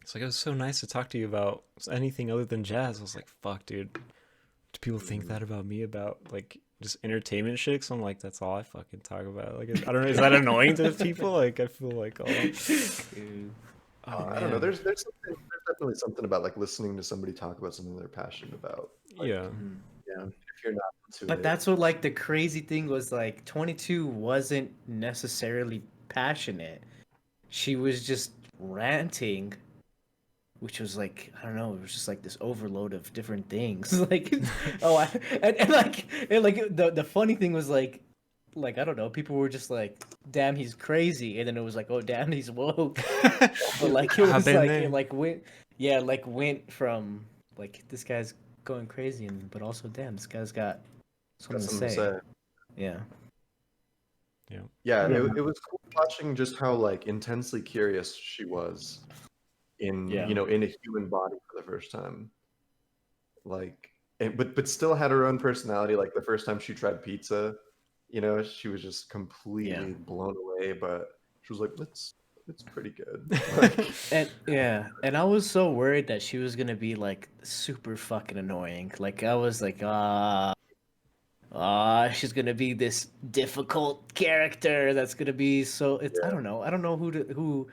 It's like it was so nice to talk to you about anything other than jazz. I was like, fuck, dude. Do people think that about me about like just entertainment shit? 'Cause I'm like, that's all I fucking talk about. Like, I don't know, is that annoying to people? Like, I feel like, I don't know. There's definitely something about like listening to somebody talk about something they're passionate about. Like, yeah, if you're not into But it, that's what like the crazy thing was like 22 wasn't necessarily passionate. She was just ranting, which was like I don't know, it was just like this overload of different things. Like the funny thing was like I don't know, people were just like, damn, he's crazy, and then it was like, oh damn, he's woke. But like it I've was been like there. it went from like this guy's going crazy but also damn, this guy's got got something to something say. to say. Yeah. Yeah, Yeah. it was cool watching just how like intensely curious she was in Yeah. in a human body for the first time. Like, but still had her own personality. Like the first time she tried pizza, she was just completely blown away. But she was like, "It's pretty good." Like, And I was so worried that she was gonna be like super fucking annoying. Like I was like, she's gonna be this difficult character that's gonna be so. I don't know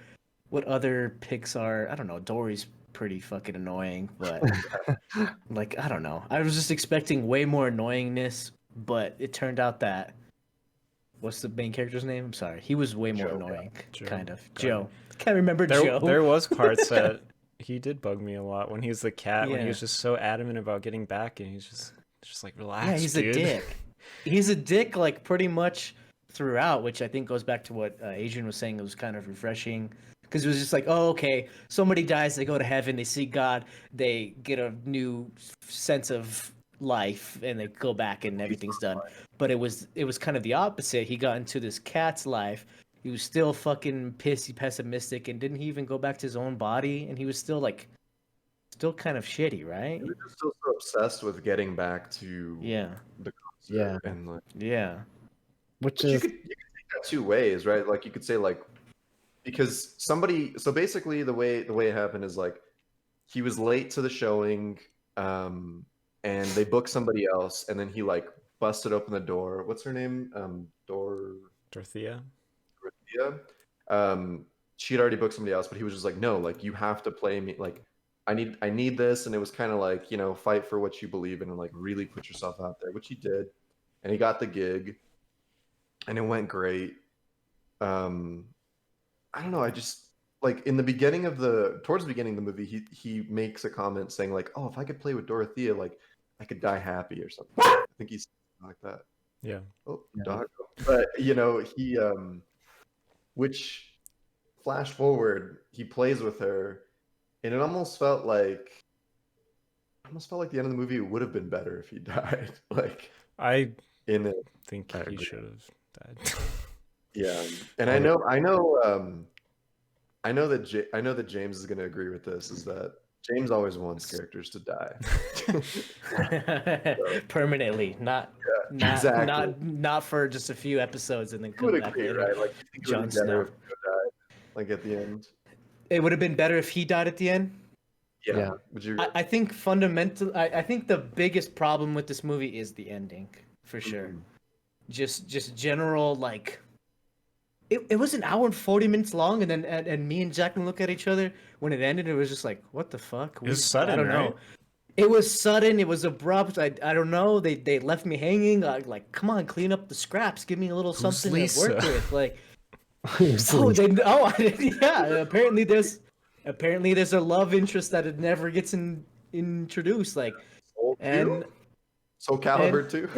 what other Pixar. I don't know. Dory's pretty fucking annoying, but like I don't know. I was just expecting way more annoyingness, but it turned out that. What's the main character's name? I'm sorry. He was way more Joe. annoying, Joe. kind of. Got Joe. Can't remember Joe. there was parts that he did bug me a lot when he was the cat. When he Yeah. was just so adamant about getting back, and he's just like, relax, Yeah, he's dude. a dick. He's a dick, like pretty much throughout, which I think goes back to what Adrian was saying. It was kind of refreshing because it was just like, oh, okay, somebody dies, they go to heaven, they see God, they get a new sense of life, and they go back and everything's done. But it was kind of the opposite. He got into this cat's life. He was still fucking pissy, pessimistic, and didn't he even go back to his own body? And he was still still kind of shitty, right? He was just so obsessed with getting back to Yeah, the concert Yeah. and like. yeah, Which But you is could take that two ways, right? Like you could say like because somebody so basically the way it happened is like he was late to the showing, and they booked somebody else, and then he like busted open the door. What's her name? Dorothea. Dorothea. She had already booked somebody else, but he was just like, no, like you have to play me. Like I need this, and it was kind of like, you know, fight for what you believe in and like really put yourself out there, which he did, and he got the gig, and it went great. I don't know. I just like in the beginning of towards the beginning of the movie, he makes a comment saying like, "Oh, if I could play with Dorothea, like I could die happy or something." I think he's like that. Yeah. Oh, Yeah. dog. But you know, he which flash forward, he plays with her, and it almost felt like the end of the movie would have been better if he died. Like I in it, think I he agree. should have died. yeah. And I know that James is going to agree with this. Is that James always wants characters to die. permanently, not exactly. not for just a few episodes and then You come would back agree, later. right? Like you think it would Jon be better Snow. if Joe died, like at the end. It would have been better if he died at the end. Yeah. Would you? I think fundamental. I think the biggest problem with this movie is the ending, for sure. Mhm. Just general like. It was an hour and 40 minutes long, and then and me and Jacqueline look at each other when it ended. It was just like, what the fuck? It was sudden, I don't know. right? It was sudden. It was abrupt. I don't know. They left me hanging. Like, come on, clean up the scraps. Give me a little Who's something to Lisa? work with. Like, So yeah. Apparently there's a love interest that it never gets introduced. Like, Soul and too? Soul Calibur too.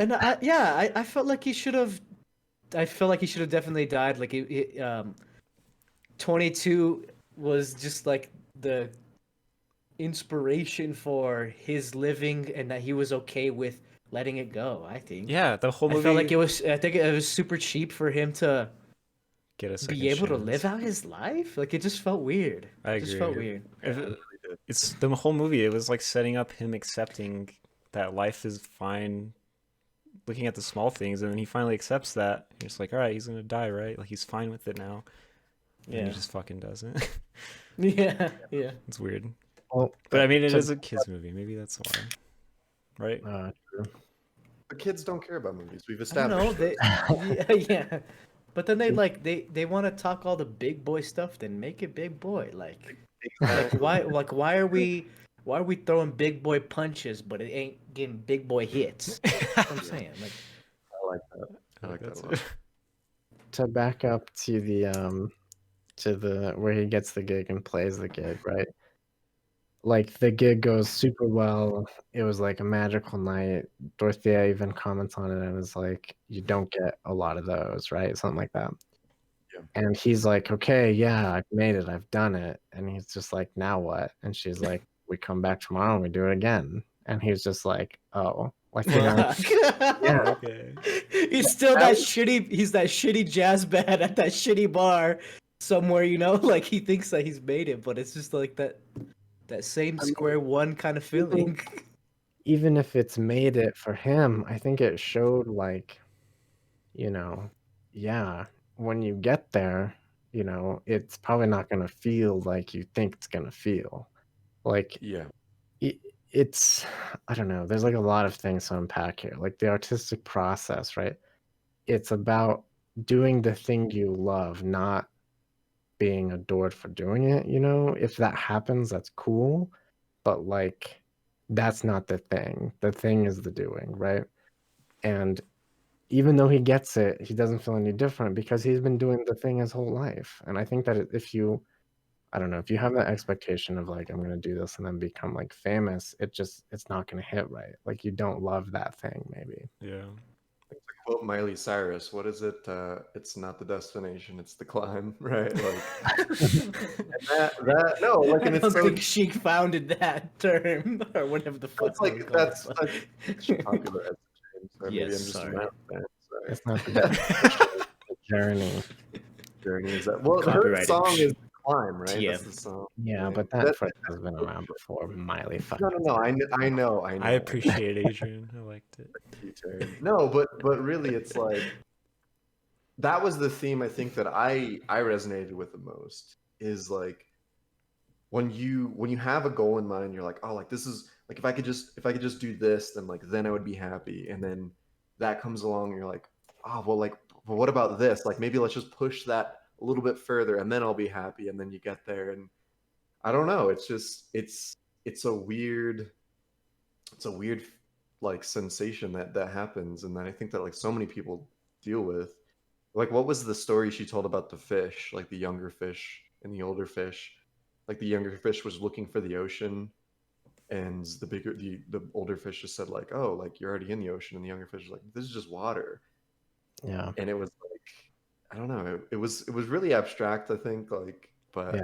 and I felt like he should have. I feel like he should have definitely died. Like 22 was just like the inspiration for his living, and that he was okay with letting it go. I think. Yeah, the whole movie. I felt like it was. I think it was super cheap for him to get a second be able to chance. live out his life. Like it just felt weird. I It just agree. felt weird. If it- it's the whole movie. It was like setting up him accepting that life is fine, looking at the small things, and then he finally accepts that. He's just like, all right, he's gonna die, right? Like he's fine with it now. And Yeah. he just fucking doesn't. Yeah. Yeah. It's weird. well, But I mean, it to- is a kids movie. Maybe that's why, right? true. The kids don't care about movies. We've I don't know. established. Yeah. But then they want to talk all the big boy stuff. Then make it big boy. Like why are we throwing big boy punches, but it ain't getting big boy hits? That's what I'm saying. Like, I like that. I like that That's a lot. it. To back up to the where he gets the gig and plays the gig, right? Like the gig goes super well. It was like a magical night. Dorothea even comments on it and is like, "You don't get a lot of those, right?" Something like that. Yeah. And he's like, "Okay, yeah, I've made it. I've done it." And he's just like, "Now what?" And she's like, "We come back tomorrow and we do it again." And he's just like, "Oh, like you know, yeah." Okay. He's still that shitty. He's that shitty jazz band at that shitty bar somewhere. You know, like he thinks that he's made it, but it's just like that same square one kind of feeling. Even if it's made it for him, I think it showed like, you know, yeah, when you get there, you know, it's probably not going to feel like you think it's going to feel. Like Yeah. it's, I don't know, there's like a lot of things to unpack here. Like the artistic process, right? It's about doing the thing you love, not being adored for doing it, you know? If that happens, that's cool. But like that's not the thing. The thing is the doing, right? And even though he gets it, he doesn't feel any different because he's been doing the thing his whole life. And I think that if you, I don't know, if you have that expectation of like, I'm going to do this and then become like famous, it's not going to hit right. Like you don't love that thing, maybe. Yeah. It's like quote Miley Cyrus, what is it? It's not the destination, it's the climb, right? Like that no, like, and I it's don't so think Sheik founded that term or whatever the fuck it's like that was that's called. such popular as a James, or maybe Yes, I'm just a sorry. Mountain fan. Sorry. It's not the destination, it's the journey. Journey is that well her Copyrighted. song is the climb, right? TM. That's the song. Yeah, Right. but that phrase has been around before. Miley fucking. no, I know. I appreciate Adrian. I liked it. No, but really, it's like that was the theme I think that I resonated with the most. Is like when you have a goal in mind, you're like, oh, like this is like if I could just do this, then I would be happy. And then that comes along, and you're like, oh, well, what about this? Like maybe let's just push that a little bit further, and then I'll be happy. And then you get there, and I don't know. It's just it's a weird like sensation that happens, and that I think that like so many people deal with. Like, what was the story she told about the fish, like the younger fish and the older fish? Like the younger fish was looking for the ocean, and the older fish just said like, oh, like you're already in the ocean, and the younger fish was like, this is just water. Yeah. And it was like, I don't know, it was really abstract, I think, like, but Yeah.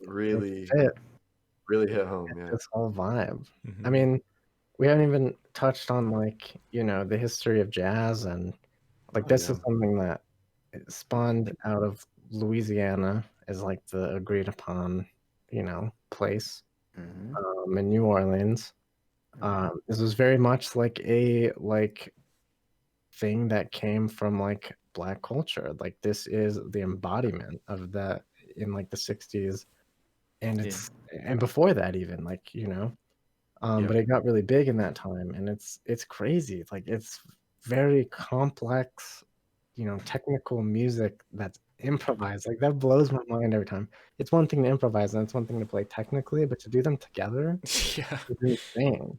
really It really hit home. fit Yeah. this whole vibe. Mhm. I mean, we haven't even touched on like, the history of jazz, and like Oh, this yeah. is something that spawned out of Louisiana as like the agreed upon, place Mhm. in New Orleans. This was very much like a thing that came from like Black culture. Like this is the embodiment of that in like the 60s, and Yeah. and before that even, like, but Yeah. it got really big in that time, and it's crazy. Like it's very complex, technical music that's improvised. Like that blows my mind every time. It's one thing to improvise and it's one thing to play technically, but to do them together Yeah. is insane.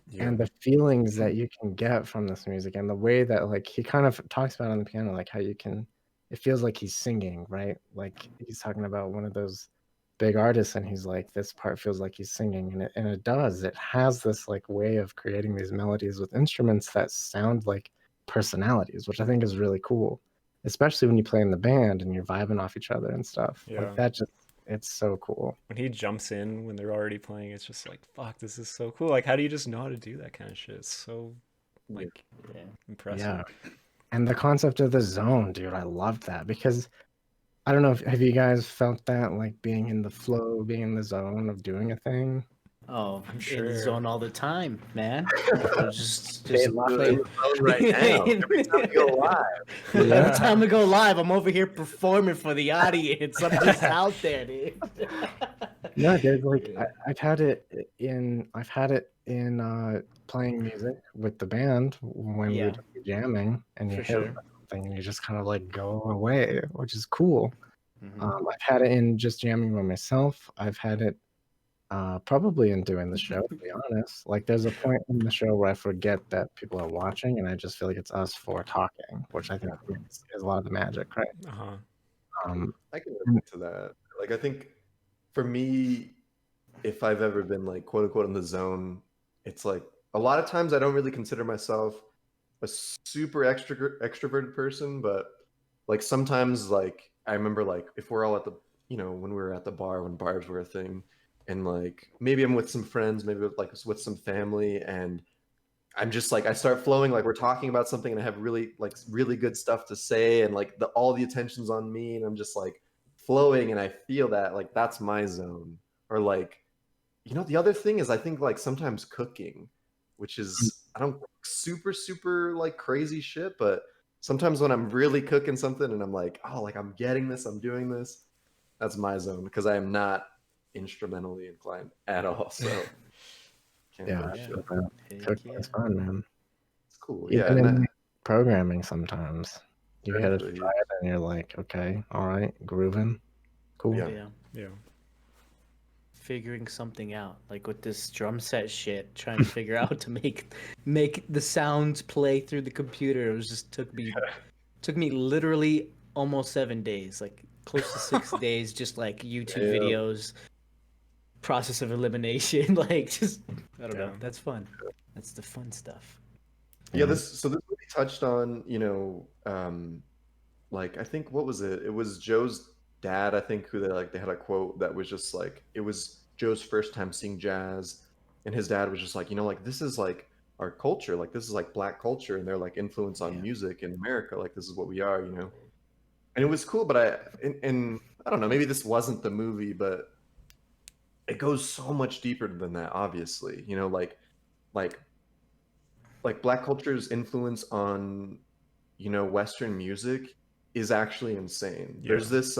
Yeah. And the feelings that you can get from this music, and the way that like he kind of talks about on the piano, like how it feels like he's singing, right? Like he's talking about one of those big artists, and he's like, this part feels like he's singing, and it does. It has this like way of creating these melodies with instruments that sound like personalities, which I think is really cool, especially when you play in the band and you're vibing off each other and stuff. Yeah. Like that it's so cool. When he jumps in when they're already playing, it's just like, fuck, this is so cool. Like, how do you just know how to do that kind of shit? It's so, like, Yeah. impressive. Yeah. And the concept of the zone, dude, I love that, because I don't know have you guys felt that, like being in the flow, being in the zone of doing a thing? Oh, I'm in sure. the zone all the time, man. just Stay play. In the zone right now. Every time we go live. Every Yeah. time we go live, I'm over here performing for the audience. I'm just out there, dude. No, dude, like I've had it in playing music with the band when Yeah. we'd be jamming, and you For hit sure. something and you just kind of like go away, which is cool. Mhm. I've had it in just jamming by myself. I've had it probably in doing the show, to be honest. Like there's a point in the show where I forget that people are watching, and I just feel like it's us four talking, which I think is a lot of the magic, right? Uh-huh. I can relate to that. Like, I think for me, if I've ever been like quote unquote in the zone, it's like a lot of times I don't really consider myself a super extroverted person, but like sometimes, like I remember, like if we're all at the when we were at the bar, when bars were a thing, and like maybe I'm with some friends, maybe with some family, and I'm just like I start flowing, like we're talking about something, and I have really good stuff to say, and like all the attention's on me, and I'm just like flowing, and I feel that like that's my zone. Or like, the other thing is I think like sometimes cooking, which is I don't cook super like crazy shit, but sometimes when I'm really cooking something and I'm like, oh, like I'm getting this, I'm doing this, that's my zone, because I am not instrumentally inclined at all. So can't Yeah, really Yeah. shit. cooking is fun, man. It's cool. Even Yeah, and in programming, sometimes you hit a Exactly. stride and you're like, okay, all right, grooving, cool. Yeah. Yeah. Yeah. Figuring something out, like with this drum set shit, trying to figure out how to make the sounds play through the computer. It was just took me literally almost 7 days, like close to 6 days, just like YouTube Yeah. videos, process of elimination, like just I don't know. Yeah. That's fun. That's the fun stuff. Yeah, Yeah. this movie touched on, like I think what was it? It was Joe's dad, I think, who they had a quote that was just like it was Joe's first time seeing jazz, and his dad was just like, like this is like our culture, like this is like black culture, and their like influence on Yeah. music in America, like this is what we are. And it was cool, but and I don't know, maybe this wasn't the movie, but it goes so much deeper than that, obviously. Like like black culture's influence on Western music is actually insane. Yeah. There's this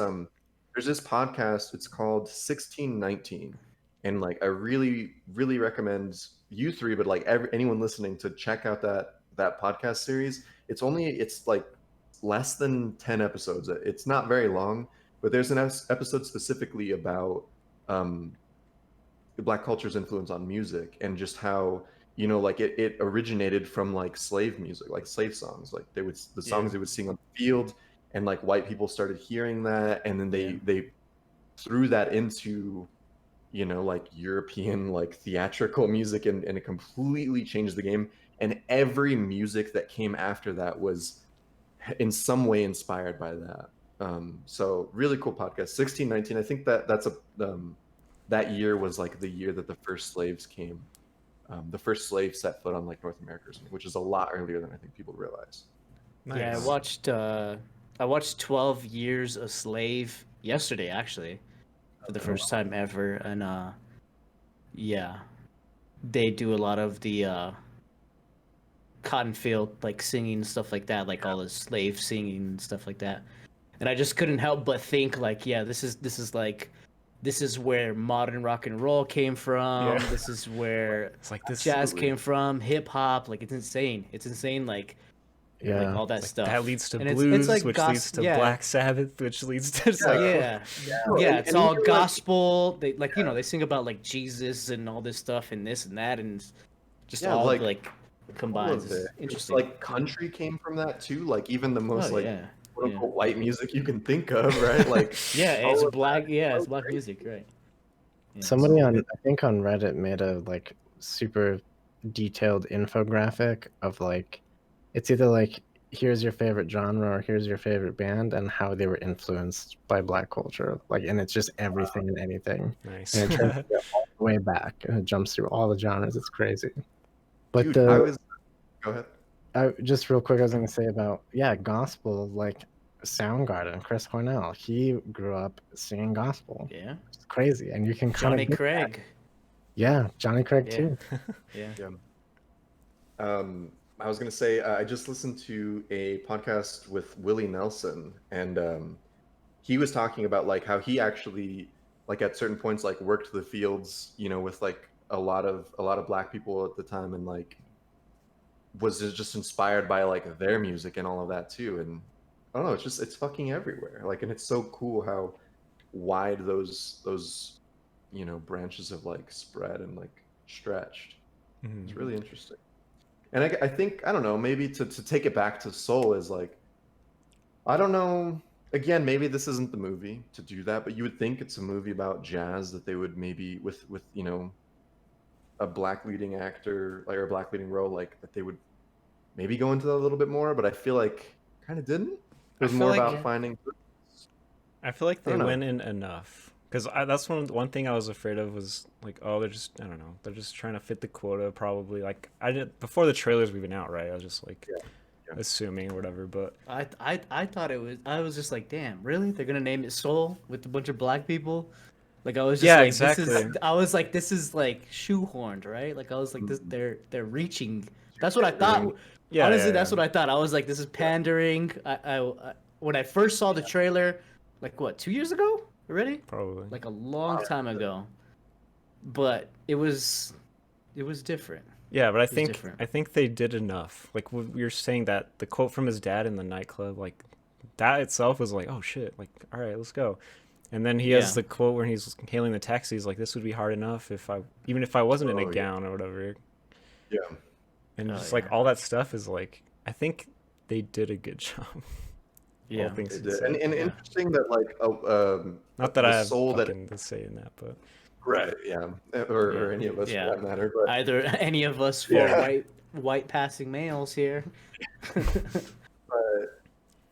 podcast, it's called 1619. And like I really, really recommend you three, but like anyone listening to check out that podcast series. It's like less than 10 episodes. It's not very long, but there's an episode specifically about um black culture's influence on music and just how like it originated from like slave music, like slave songs, like the Yeah. songs they would sing on the field, and like white people started hearing that, and then they threw that into like European like theatrical music, and it completely changed the game, and every music that came after that was in some way inspired by that. So really cool podcast. 1619, I think that year was like the year that the first slaves came. The first slaves set foot on like North America or something, which is a lot earlier than I think people realize. Yeah, Nice. I watched 12 Years a Slave yesterday actually for the first time ever, and yeah, they do a lot of the cotton field like singing and stuff like that, like all the slave singing and stuff like that. And I just couldn't help but think like, yeah, this is where modern rock and roll came from. Yeah. This is where It's like this. jazz Absolutely. came from, hip hop. Like it's insane. It's insane. Like Yeah. all that Like stuff. that leads to And blues, it's like which leads to yeah, Black Sabbath, which leads to it's like yeah, No, yeah. and- It's and all even, like, gospel. They like they sing about like Jesus and all this stuff and this and that and just Yeah, all like, like all combines. of It's it. It's interesting. like country came from that too. Like even the most Oh like yeah, quote yeah, unquote white music you can think of, right? Like yeah. all It's of black. that. Yeah, So it's black great. music, right? Yeah, Somebody So on, I think on Reddit made a like super detailed infographic of like, it's either like, here's your favorite genre or here's your favorite band and how they were influenced by black culture. Like, and it's just everything and anything. nice. And it turns it all the way back and it jumps through all the genres. It's crazy. But dude, I was go ahead. I just real quick, I was going to say about, yeah, gospel, like Soundgarden, Chris Cornell, he grew up singing gospel. yeah. It's crazy. And you can kind Johnny of, Craig. yeah, Johnny Craig Yeah. too. Yeah. Yeah. I was gonna say I just listened to a podcast with Willie Nelson, and he was talking about like how he actually like at certain points like worked the fields, with like a lot of black people at the time, and like was just inspired by like their music and all of that too. And I don't know, it's fucking everywhere. Like, and it's so cool how wide those branches have like spread and like stretched. Mhm. It's really interesting. And I think, I don't know, maybe to take it back to soul is like, I don't know, again, maybe this isn't the movie to do that, but you would think it's a movie about jazz that they would maybe with a black leading actor, like, or a black leading role, like that they would maybe go into that a little bit more, but I feel like kind of didn't. It was feel more like- about finding. I feel like I they don't know. went in enough because that's one thing I was afraid of was like, oh, they're just, I don't know, they're just trying to fit the quota probably. Like I did before the trailers were even out, right? I was just like Yeah. assuming or whatever, but I thought it was. I was just like, damn, really? They're gonna name it Soul with a bunch of black people? Like I was just Yeah, like, exactly. I was like, this is like shoohorned, right? Like I was like, this Mm-hmm. they're reaching. That's what I thought. yeah, Honestly, yeah, that's yeah. what I thought. I was like, this is pandering. I when I first saw the trailer, like what, 2 years ago already? Probably. Like a long time ago. But it was different. Yeah, but I It's think different. they did enough. Like we were saying that the quote from his dad in the nightclub, like that itself was like, oh shit, like all right, let's go. And then he has Yeah. the quote where he's hailing the taxi. He's like, this would be hard enough even if I wasn't in Oh, a yeah. gown or whatever. Yeah. And Oh, just like yeah. all that stuff is like, I think they did a good job. Yeah. All things They did. considered. And Yeah. interesting that like Not that the I have soul that fucking to say in that, but Right. Yeah. Or any of us Yeah. for that matter. But Either any of us for Yeah. white passing males here. but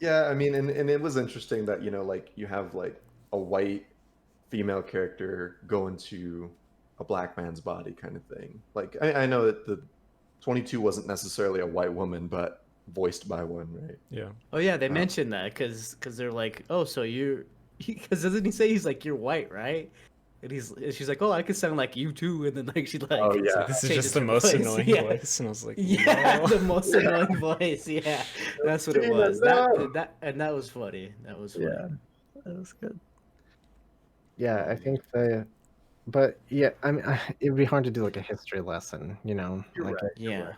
yeah, I mean, and it was interesting that like you have like a white female character go into a black man's body kind of thing. Like I know that the 22 wasn't necessarily a white woman, but voiced by one, right? Yeah. Oh yeah, they Uh, mentioned that because they're like, oh, so you're, because doesn't he say he's like you're white, right? And she's like, oh, I could sound like you too, and then like she like, Oh, It's yeah. like, this is changes just the her most voice. annoying Yeah. voice, and I was like, Yeah, no. the most annoying voice. Yeah, that's what it Tina, was. no! That was funny. That was funny. Yeah, that was good. Yeah, I think but yeah, I mean, it'd be hard to do like a history lesson, You're like right. Yeah,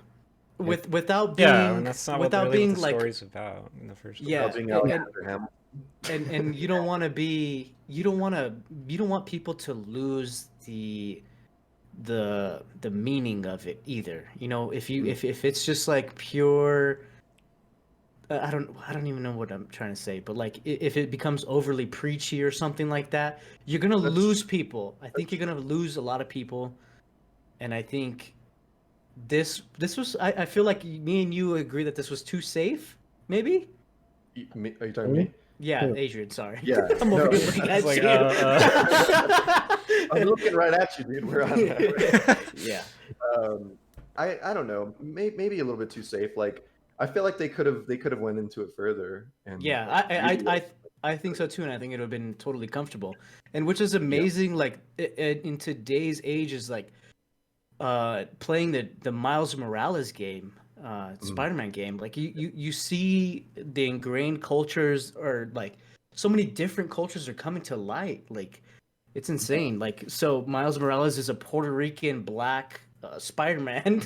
right. without being Yeah, and that's not without what being the like story's about in the first place. yeah, Without being and Alexander Hamilton. and you don't want to be you don't want people to lose the meaning of it either. If you if it's just like pure I don't even know what I'm trying to say, but like if it becomes overly preachy or something like that, you're gonna That's lose people. I think you're gonna lose a lot of people, and I think this was I feel like me and you agree that this was too safe, maybe. Are you talking to me? Yeah, Who? Adrian, sorry. Yeah, I'm over no, here looking at It's like, you. I'm looking right at you, dude. We're on that. Yeah. I don't know. Maybe a little bit too safe. Like I feel like they could have went into it further. And Yeah, like, I think so too, and I think it would have been totally comfortable. And which is amazing, like in today's age, is like playing the Miles Morales game, Spider-Man game. Like you see the ingrained cultures, or like so many different cultures are coming to light. Like it's insane. Like so, Miles Morales is a Puerto Rican black Spider-Man,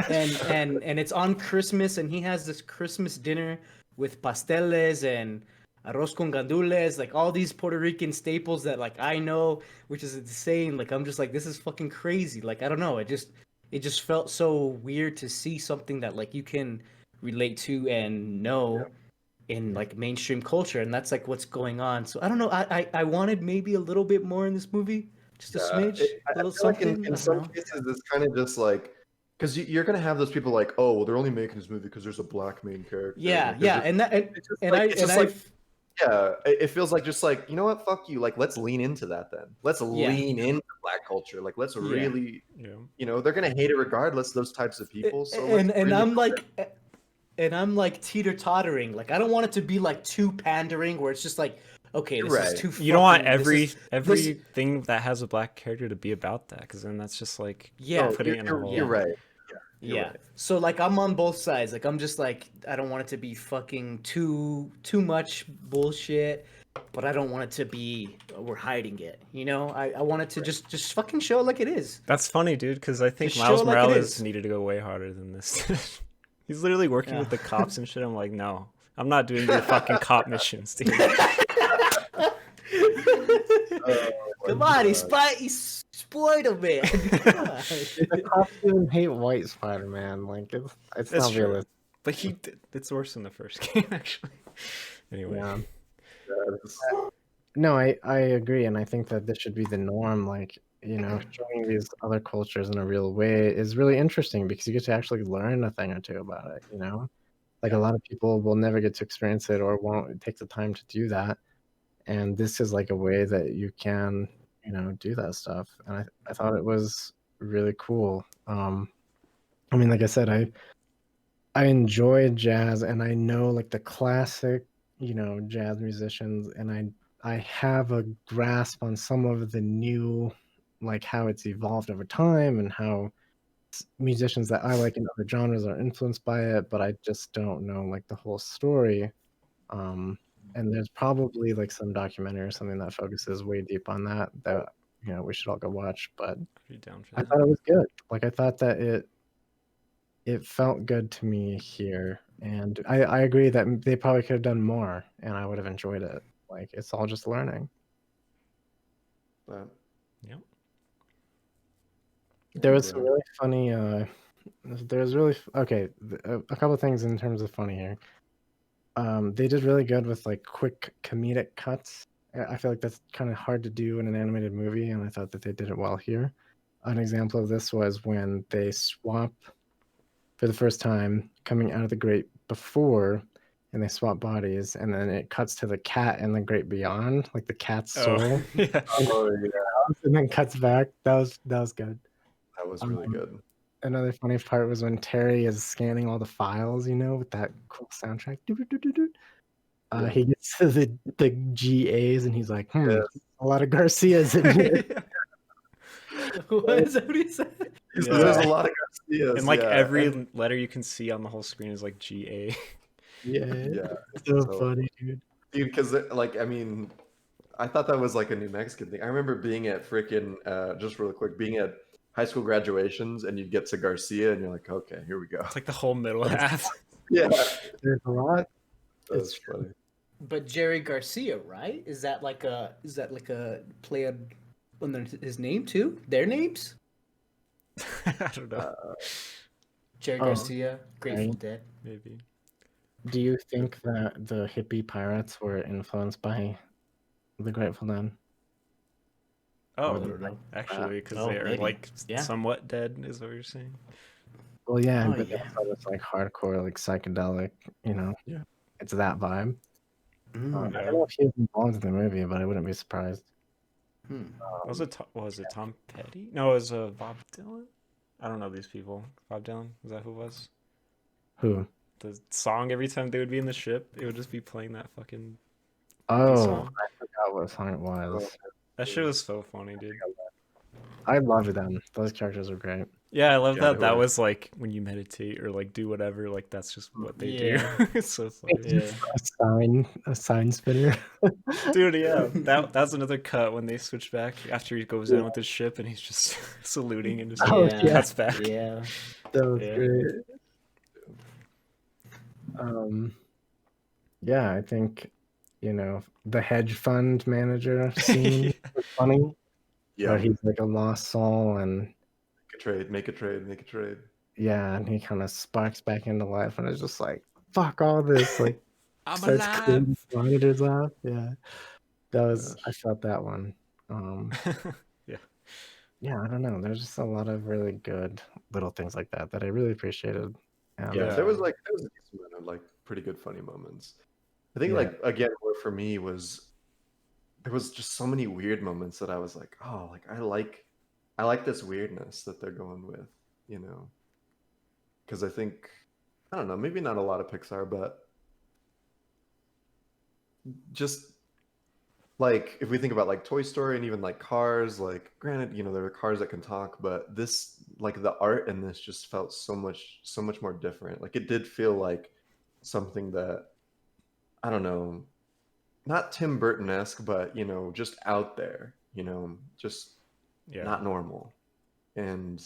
and it's on Christmas, and he has this Christmas dinner with pasteles and arroz con gandules, like all these Puerto Rican staples that like I know, which is insane. Like I'm just like, this is fucking crazy. Like I don't know, it just felt so weird to see something that like you can relate to and know in like mainstream culture, and that's like what's going on. So I don't know, I wanted maybe a little bit more in this movie, just a smidge, I a little feel like something. in some cases it's kind of just like because you're gonna have those people like, oh, well, they're only making this movie because there's a black main character. Yeah, Like, yeah, just, and that it's just and like, I it's just and I like yeah, it feels like just like, you know what, fuck you. Like let's lean into that then. Let's lean into black culture. Like let's really, Yeah. they're gonna hate it regardless. Those types of people. So let's and really I'm like, and I'm like teeter-tottering. Like I don't want it to be like too pandering, where it's just like, okay, this is too. You don't want fucking- this is- everything that has a black character to be about that, because then that's just like putting it in a hole. You're right. You're Yeah. right. So like I'm on both sides. Like I'm just like I don't want it to be fucking too much bullshit, but I don't want it to be we're hiding it. I want it to just fucking show it like it is. That's funny, dude, because I think Just Miles show it like it Morales is. needed to go way harder than this. He's literally working with the Yeah. cops and shit. I'm like, no, I'm not doing your fucking cop missions, dude. Come on, he's Spider-Man. the cops even hate white Spider-Man. Like it's That's not true. realistic. But it's worse than the first game, actually. Anyway. Yeah. Yes. No, I agree, and I think that this should be the norm. Like, showing these other cultures in a real way is really interesting because you get to actually learn a thing or two about it. Like a lot of people will never get to experience it or won't take the time to do that, and this is like a way that you can, do that stuff. And I thought it was really cool. I mean, like I said, I enjoy jazz, and I know like the classic, jazz musicians, and I have a grasp on some of the new, like how it's evolved over time and how musicians that I like in other genres are influenced by it, but I just don't know like the whole story. And there's probably like some documentary or something that focuses way deep on that we should all go watch. But Pretty down for I that. thought it was good. Like I thought that it felt good to me here, and I agree that they probably could have done more, and I would have enjoyed it. Like it's all just learning. But, Yep. There was some really funny. There's really okay. A couple of things in terms of funny here. They did really good with like quick comedic cuts. I feel like that's kind of hard to do in an animated movie, and I I thought that they did it well here. An example of this was when they swap for the first time coming out of the Great Before, and they swap bodies, and then it cuts to the cat in the Great Beyond, like the cat's soul, yeah. Oh yeah, and then cuts back. That was good. that was really good. Another funny part was when Terry is scanning all the files, with that cool soundtrack. Yeah. He gets to the GAs and he's like, Yes. a lot of Garcias in here. What is that what he said? Yeah. There's a lot of Garcias. And like yeah. every And- letter you can see on the whole screen is like GA. Yeah, yeah, so so- funny, dude. dude, because like I mean, I thought that was like a New Mexican thing. I remember being at freaking just real quick, being at high school graduations, and you'd get to Garcia, and you're like, okay, here we go. It's like the whole middle half. Yeah, There's a lot. that's funny. But Jerry Garcia, right? Is that like a play on his name too? Their names? I don't know. Jerry Oh, Garcia, Grateful right. Dead. Maybe. Do you think that the hippie pirates were influenced by the Grateful Dead? Oh, Or I don't know. actually, because Oh, they are maybe. like Yeah. somewhat dead, is what you're saying. Well, yeah, Oh, but yeah. they also it's like hardcore, like psychedelic, Yeah. It's that vibe. I Mm. don't know if he was involved in the movie, but I wouldn't be surprised. Hmm. Was it Tom Petty? No, it was Bob Dylan. I don't know these people. Bob Dylan, is that who it was? Who? The song every time they would be in the ship, it would just be playing that fucking. Oh, song. I forgot what song it was. That shit was so funny, dude. I loved them. Those characters were great. Yeah, I love Yeah, that. they That were. was like when you meditate or like do whatever. Like that's just what they Yeah. do. It's so funny, Yeah. A sign spinner. dude. Yeah, that's another cut when they switch back after he goes down with his ship and he's just saluting and just Oh, yeah. cuts back. Yeah. That was Yeah. great. Yeah, I think the hedge fund manager scene was funny. Yeah, Where he's like a lost soul, and make a trade, make a trade, make a trade. yeah, and he kind of sparks back into life, and it's just like, fuck all this, like I'm starts alive. creating monitors off. Yeah, that was Gosh. I felt that one. Yeah. Yeah, I don't know. There's just a lot of really good little things like that that I really appreciated. Yeah, Yeah. there was a decent amount of like pretty good funny moments. I think Yeah. like again, where for me was there was just so many weird moments that I was like, oh, like I like this weirdness that they're going with, because I think I don't know, maybe not a lot of Pixar, but just like if we think about like Toy Story and even like Cars, like granted, there are cars that can talk, but this like the art in this just felt so much more different. Like it did feel like something that I don't know, not Tim Burton-esque, but just out there, just Yeah. not normal. And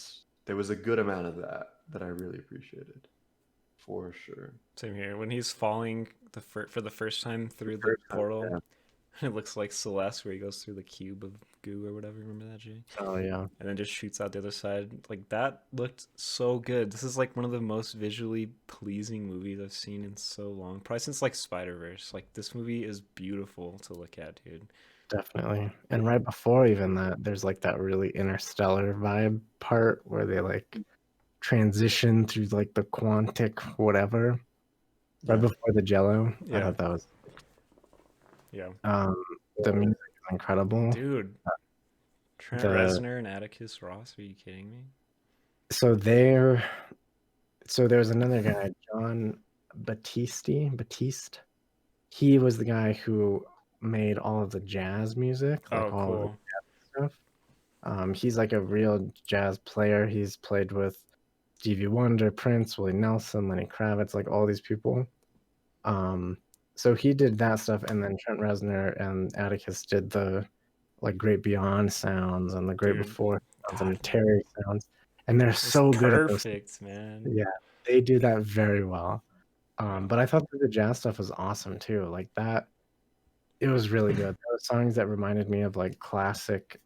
there was a good amount of that I really appreciated, for sure. Same here. When he's falling for the first time through the First time, portal, yeah. it looks like Celeste where he goes through the cube of goo or whatever. Remember that, Jay? Oh yeah, And then just shoots out the other side. Like that looked so good. This is like one of the most visually pleasing movies I've seen in so long. Probably since like Spider-Verse. Like this movie is beautiful to look at, dude. definitely. And right before even that, there's like that really interstellar vibe part where they like transition through like the quantic whatever. Right before the Jello. I Yeah. thought that was Yeah. the music is incredible. Dude. Trent The- Reznor and Atticus Ross. Are you kidding me? So there's another guy, Jon Batiste. He was the guy who made all of the jazz music, like Oh, all of the cool. stuff. He's like a real jazz player. He's played with Stevie Wonder, Prince, Willie Nelson, Lenny Kravitz, like all these people. So he did that stuff, and then Trent Reznor and Atticus did the like Great Beyond sounds and the Great Dude, Before sounds and the God. Terry sounds, and they're It's so good at those. perfect, man. Yeah, they do that very well. But I thought that the jazz stuff was awesome too. Like that, it was really good. There were songs that reminded me of like classic,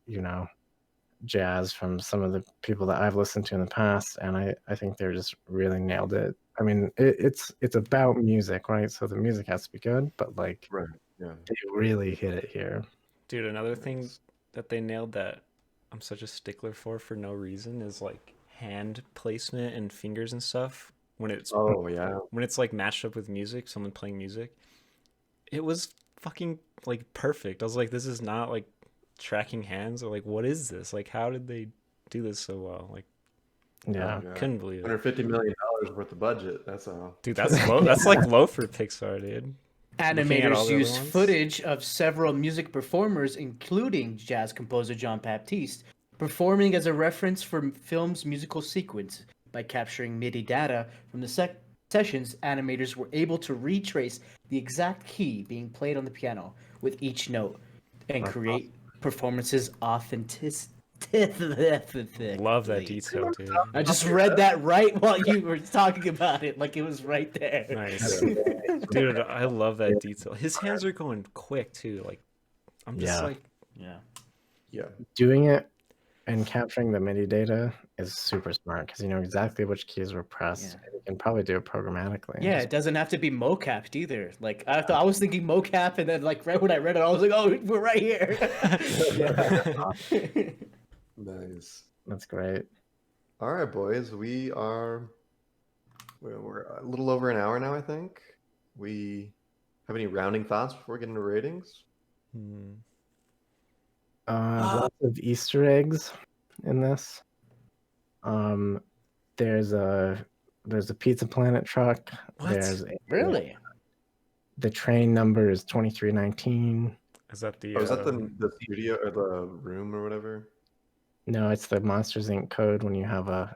jazz from some of the people that I've listened to in the past, and I think they're just really nailed it. I mean, it's about music, right? So the music has to be good, but like Right. Yeah. they really hit it here. Dude, another thing that they nailed that I'm such a stickler for no reason is like hand placement and fingers and stuff when it's yeah. when it's like matched up with music, someone playing music. It was fucking like perfect. I was like, this is not like tracking hands or like what is this? Like how did they do this so well? Like Yeah. couldn't believe it. $150 million worth of budget. That's all. Dude, that's low. That's like low for Pixar, dude. Looking at all Animators the other used ones. footage of several music performers, including jazz composer Jon Batiste, performing as a reference for film's musical sequence. By capturing MIDI data from the sessions, animators were able to retrace the exact key being played on the piano with each note and create performances authenticity. Love that detail, dude. I just read that right while you were talking about it, like it was right there. Nice. Dude, I love that detail. His hands are going quick too. Like I'm just Yeah. like Yeah. Doing it and capturing the MIDI data is super smart because you know exactly which keys were pressed. Yeah. And you can probably do it programmatically. Yeah, it doesn't have to be mocapped either. Like I was thinking mocap, and then like right when I read it, I was like, "Oh, we're right here." Nice. That's great. All right, boys. We're a little over an hour now, I think. We have any rounding thoughts before we get into ratings? Lots of Easter eggs in this. There's a Pizza Planet truck. What? There's Really? the train number is 2319. is that the Oh, is that the studio or the room or whatever? No, it's the Monsters Inc. code when you have a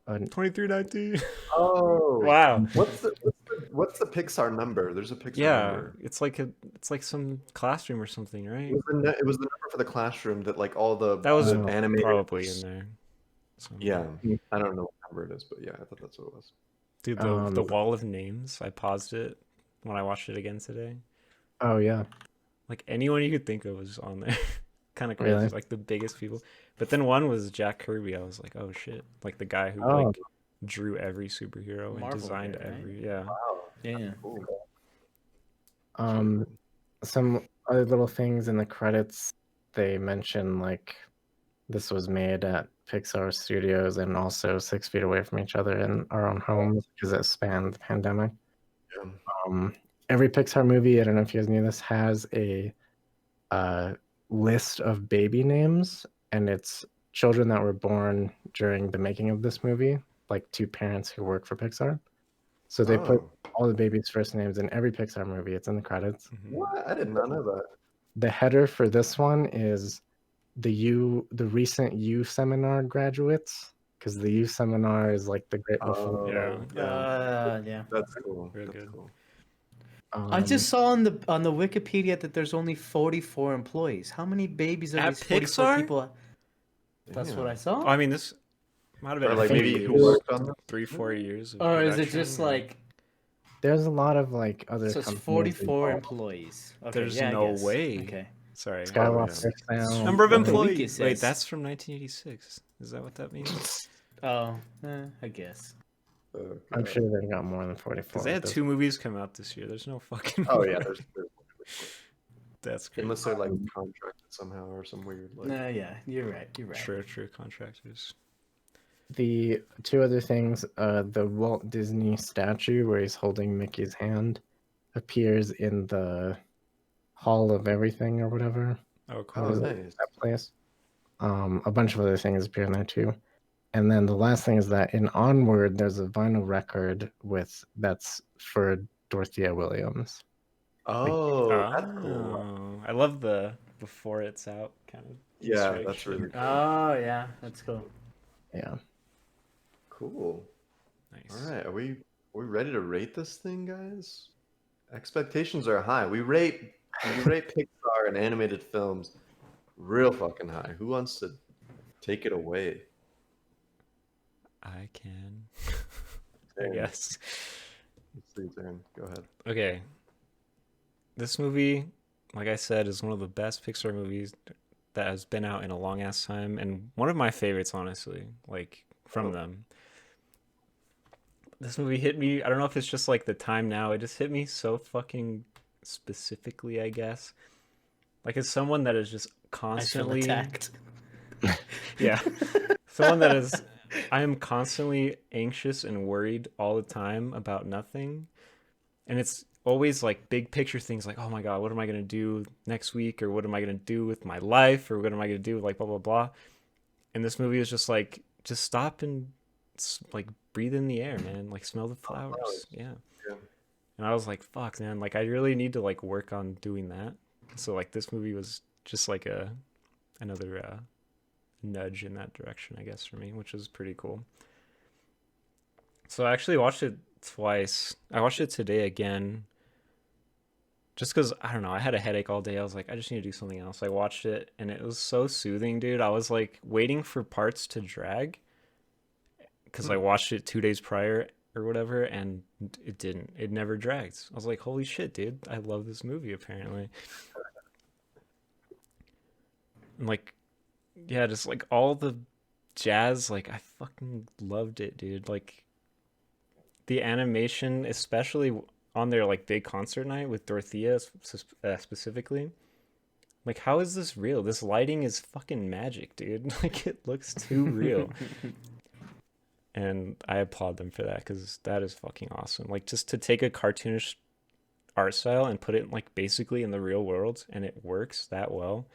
2319? Oh, Wow. What's the Pixar number? There's a Pixar Yeah, number. it's like some classroom or something, right? It was the number for the classroom that like all the That was animated probably in there. somewhere. Yeah, I don't know what number it is, but yeah, I thought that's what it was. Dude, the wall of names, I paused it when I watched it again today. Oh yeah. Like anyone you could think of was on there. Kind of crazy, Really? like the biggest people. But then one was Jack Kirby. I was like, oh shit, like the guy who Oh. like drew every superhero and Marvel designed guy, right? every yeah. Wow, Yeah. cool. Some other little things in the credits, they mention like this was made at Pixar Studios and also 6 feet away from each other in our own homes because it spanned the pandemic. Yeah. Every Pixar movie, I don't know if you guys knew this, has a list of baby names, and it's children that were born during the making of this movie, like two parents who work for Pixar. So they put Oh, all the babies' first names in every Pixar movie. It's in the credits. what? I did not know that. The header for this one is the recent U seminar graduates, because the U seminar is like the great before. Yeah. Yeah. That's cool. Real That's good. cool. I just saw on the Wikipedia that there's only 44 employees. How many babies are At these 44 Pixar? people? That's what I saw. I mean, this might have been Or a like few maybe who years, worked on this? 3-4 years. Of Or is it production, just or- like there's a lot of like other. so? It's companies 44 involved. employees. Okay, There's yeah, I no guess. way. Okay. Sorry. Skywalker Sound. Number of What the wiki employees. Wait, says. that's from 1986. Is that what that means? Oh, I guess. I'm sure they got more than 44. Because they had 2 movies come out this year. There's no fucking. Oh yeah, there's That's crazy. unless they're like contracted somehow or some weird like. Yeah, you're right. You're right. True contractors. The two other things, the Walt Disney statue where he's holding Mickey's hand appears in the Hall of Everything or whatever. Oh, Oh, cool. nice. That place. A bunch of other things appear in there too. And then the last thing is that in Onward, there's a vinyl record that's for Dorothea Williams. Oh, that's cool. Oh, I love the before it's out kind of. Yeah, Easter egg that's shit. really Oh yeah, that's cool. Yeah. cool. Nice. All right, are we ready to rate this thing, guys? Expectations are high. We rate Pixar and animated films real fucking high. Who wants to take it away? I can. I Aaron, guess. It's your turn. Go ahead. Okay. This movie, like I said, is one of the best Pixar movies that has been out in a long ass time, and one of my favorites, honestly. Like from them. This movie hit me. I don't know if it's just like the time now. It just hit me so fucking specifically, I guess. Like as someone that is just I feel constantly. attacked. Yeah. Someone that is, I am constantly anxious and worried all the time about nothing. And it's always like big picture things like, oh my God, what am I going to do next week? Or what am I going to do with my life? Or what am I going to do with like blah, blah, blah. And this movie is just like, just stop and like breathe in the air, man. Like smell the flowers. Yeah. And I was like, fuck, man. Like I really need to like work on doing that. So like this movie was just like another nudge in that direction, I guess, for me, which is pretty cool. So I actually watched it twice. I watched it today again just because, I don't know, I had a headache all day. I was like, I just need to do something else. I watched it and it was so soothing, dude. I was like waiting for parts to drag because I watched it 2 days prior or whatever, and it didn't. It never dragged. I was like, holy shit, dude. I love this movie, apparently. And like, yeah, just like all the jazz, like I fucking loved it, dude. Like the animation, especially on their like big concert night with Dorothea specifically. Like, how is this real? This lighting is fucking magic, dude. Like it looks too real. And I applaud them for that because that is fucking awesome. Like just to take a cartoonish art style and put it like basically in the real world and it works that well.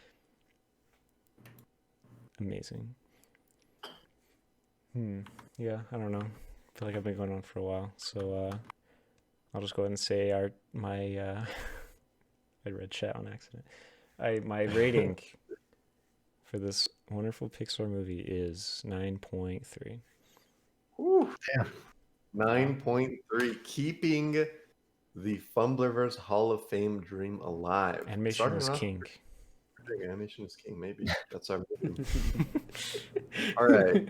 Amazing. Yeah, I don't know. I feel like I've been going on for a while, so I'll just go ahead and say I read chat on accident. My rating for this wonderful Pixar movie is 9.3. Ooh, damn. 9.3, keeping the Fumblers Hall of Fame dream alive. Animation is king. Animation is king, maybe. That's our movie. All right.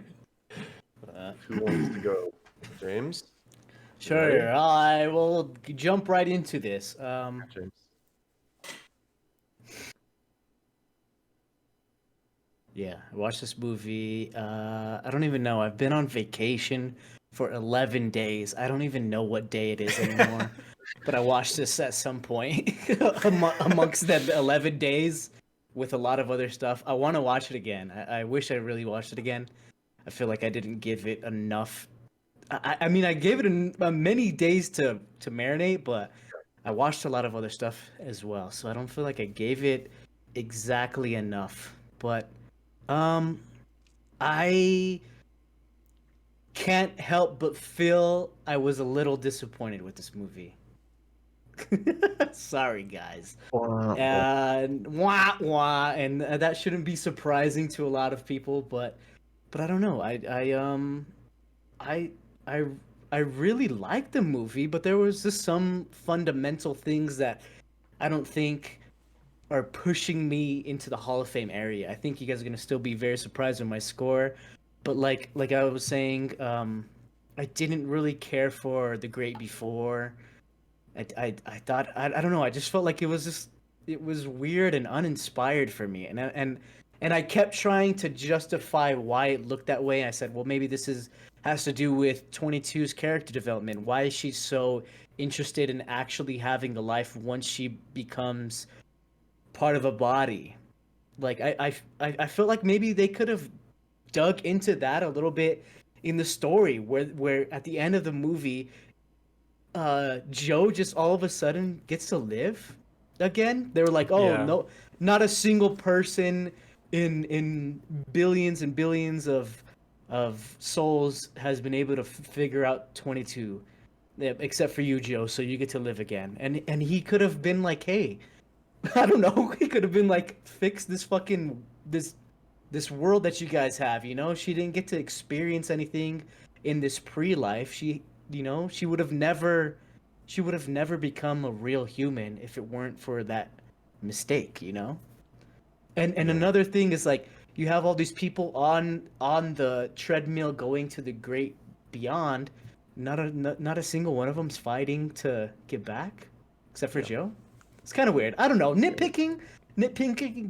Who wants to go? James? Sure, I will jump right into this. James. Yeah, I watched this movie. I don't even know. I've been on vacation for 11 days. I don't even know what day it is anymore. But I watched this at some point amongst that 11 days with a lot of other stuff. I want to watch it again. I wish I really watched it again. I feel like I didn't give it enough. I mean, I gave it many days to marinate, but I watched a lot of other stuff as well. So I don't feel like I gave it exactly enough. But I can't help but feel I was a little disappointed with this movie. Sorry, guys. And and that shouldn't be surprising to a lot of people, but I don't know. I really liked the movie, but there was just some fundamental things that I don't think are pushing me into the Hall of Fame area. I think you guys are gonna still be very surprised with my score, but like I was saying, I didn't really care for The Great Before. I thought I don't know. I just felt like it was weird and uninspired for me, and I kept trying to justify why it looked that way. I said, well, maybe this has to do with 22's character development. Why is she so interested in actually having a life once she becomes part of a body? Like I felt like maybe they could have dug into that a little bit in the story, where at the end of the movie, Joe just all of a sudden gets to live again. They were like, oh yeah. No, not a single person in billions and billions of souls has been able to figure out 22, except for you, Joe. So you get to live again. And he could have been like, hey, I don't know. He could have been like, fix this fucking this world that you guys have. You know, she didn't get to experience anything in this pre-life. She would have never become a real human if it weren't for that mistake. You know. And another thing is, like, you have all these people on the treadmill going to the great beyond. Not a single one of them's fighting to get back, except for Joe. It's kind of weird. I don't know. Nitpicking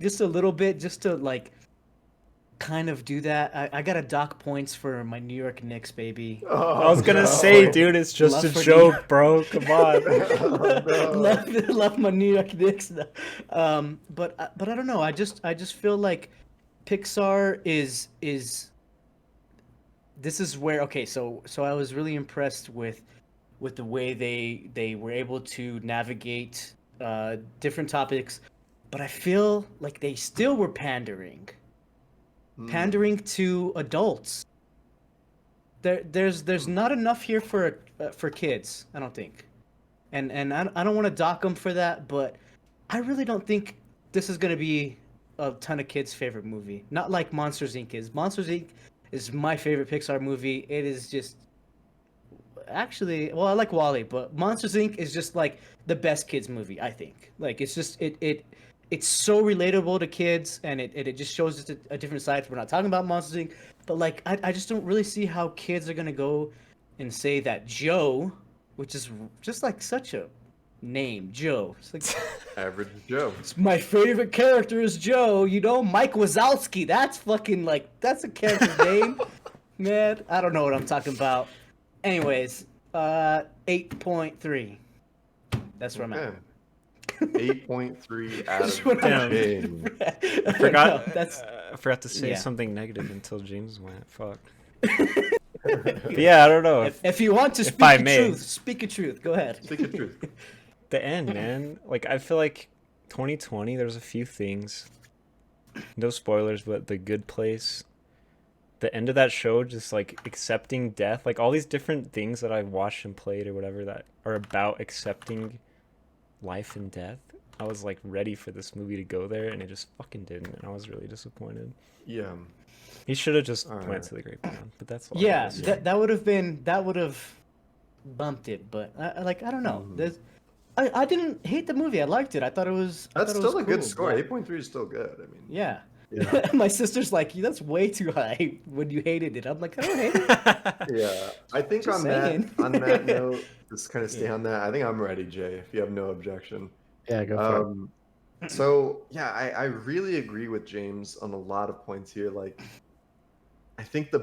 just a little bit, just to like kind of do that. I got to dock points for my New York Knicks, baby. I was gonna say, dude, it's just a joke, bro. Come on. love my New York Knicks. But I don't know. I just feel like Pixar is this is where okay, so I was really impressed with the way they were able to navigate different topics, but I feel like they still were pandering to adults. There's not enough here for kids, I don't think, and I don't want to dock them for that, but I really don't think this is gonna be a ton of kids' favorite movie. Not like Monsters Inc. is. Monsters Inc. is my favorite Pixar movie. It is just actually, well, I like Wally, but Monsters Inc. is just like the best kids movie, I think. Like it's just it's so relatable to kids, and it just shows us a different side. We're not talking about Monsters Inc., but like I just don't really see how kids are gonna go and say that Joe, which is just like such a name, Joe. It's like Average Joe. my favorite character is Joe. You know, Mike Wazowski. That's fucking like that's a character's name, man. I don't know what I'm talking about. Anyways, 8.3. That's where I'm at. 8.3 out Just of what I'm- 10. I forgot. No, that's I forgot to say yeah. something negative until James went. Fuck. But yeah, I don't know. if you want to if speak I the may. truth, speak the truth. Go ahead. Speak the truth. The end, man. Like I feel like 2020. There's a few things. No spoilers, but The Good Place. The end of that show, just like accepting death, like all these different things that I've watched and played or whatever that are about accepting life and death. I was like ready for this movie to go there, and it just fucking didn't, and I was really disappointed. Yeah. He should have just went Alright. to the grapevine, but that's all. Yeah, it is. that would have bumped it, but I don't know. There's I didn't hate the movie. I liked it. I thought it was. I That's thought it still was a good cool, score. yeah. 8.3 is still good. I mean, Yeah. Yeah. My sister's like, that's way too high when you hated it. I'm like, I don't hate it. yeah. I think Just on saying. that note, just kind of stay on that. I think I'm ready, Jay, if you have no objection. Yeah, go for it. So yeah, I really agree with James on a lot of points here. Like, I think the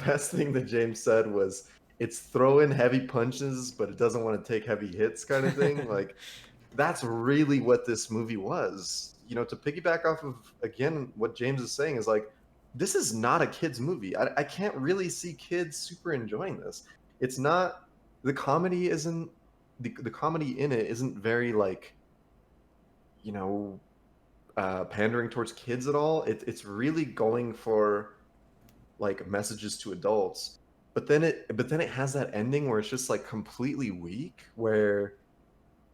best thing that James said was it's throwing heavy punches, but it doesn't want to take heavy hits, kind of thing. Like, that's really what this movie was. You know, to piggyback off of again what James is saying is like, this is not a kids movie. I can't really see kids super enjoying this. It's not the comedy isn't the comedy in it isn't very like, you know, pandering towards kids at all. It's really going for like messages to adults. But then it has that ending where it's just like completely weak, where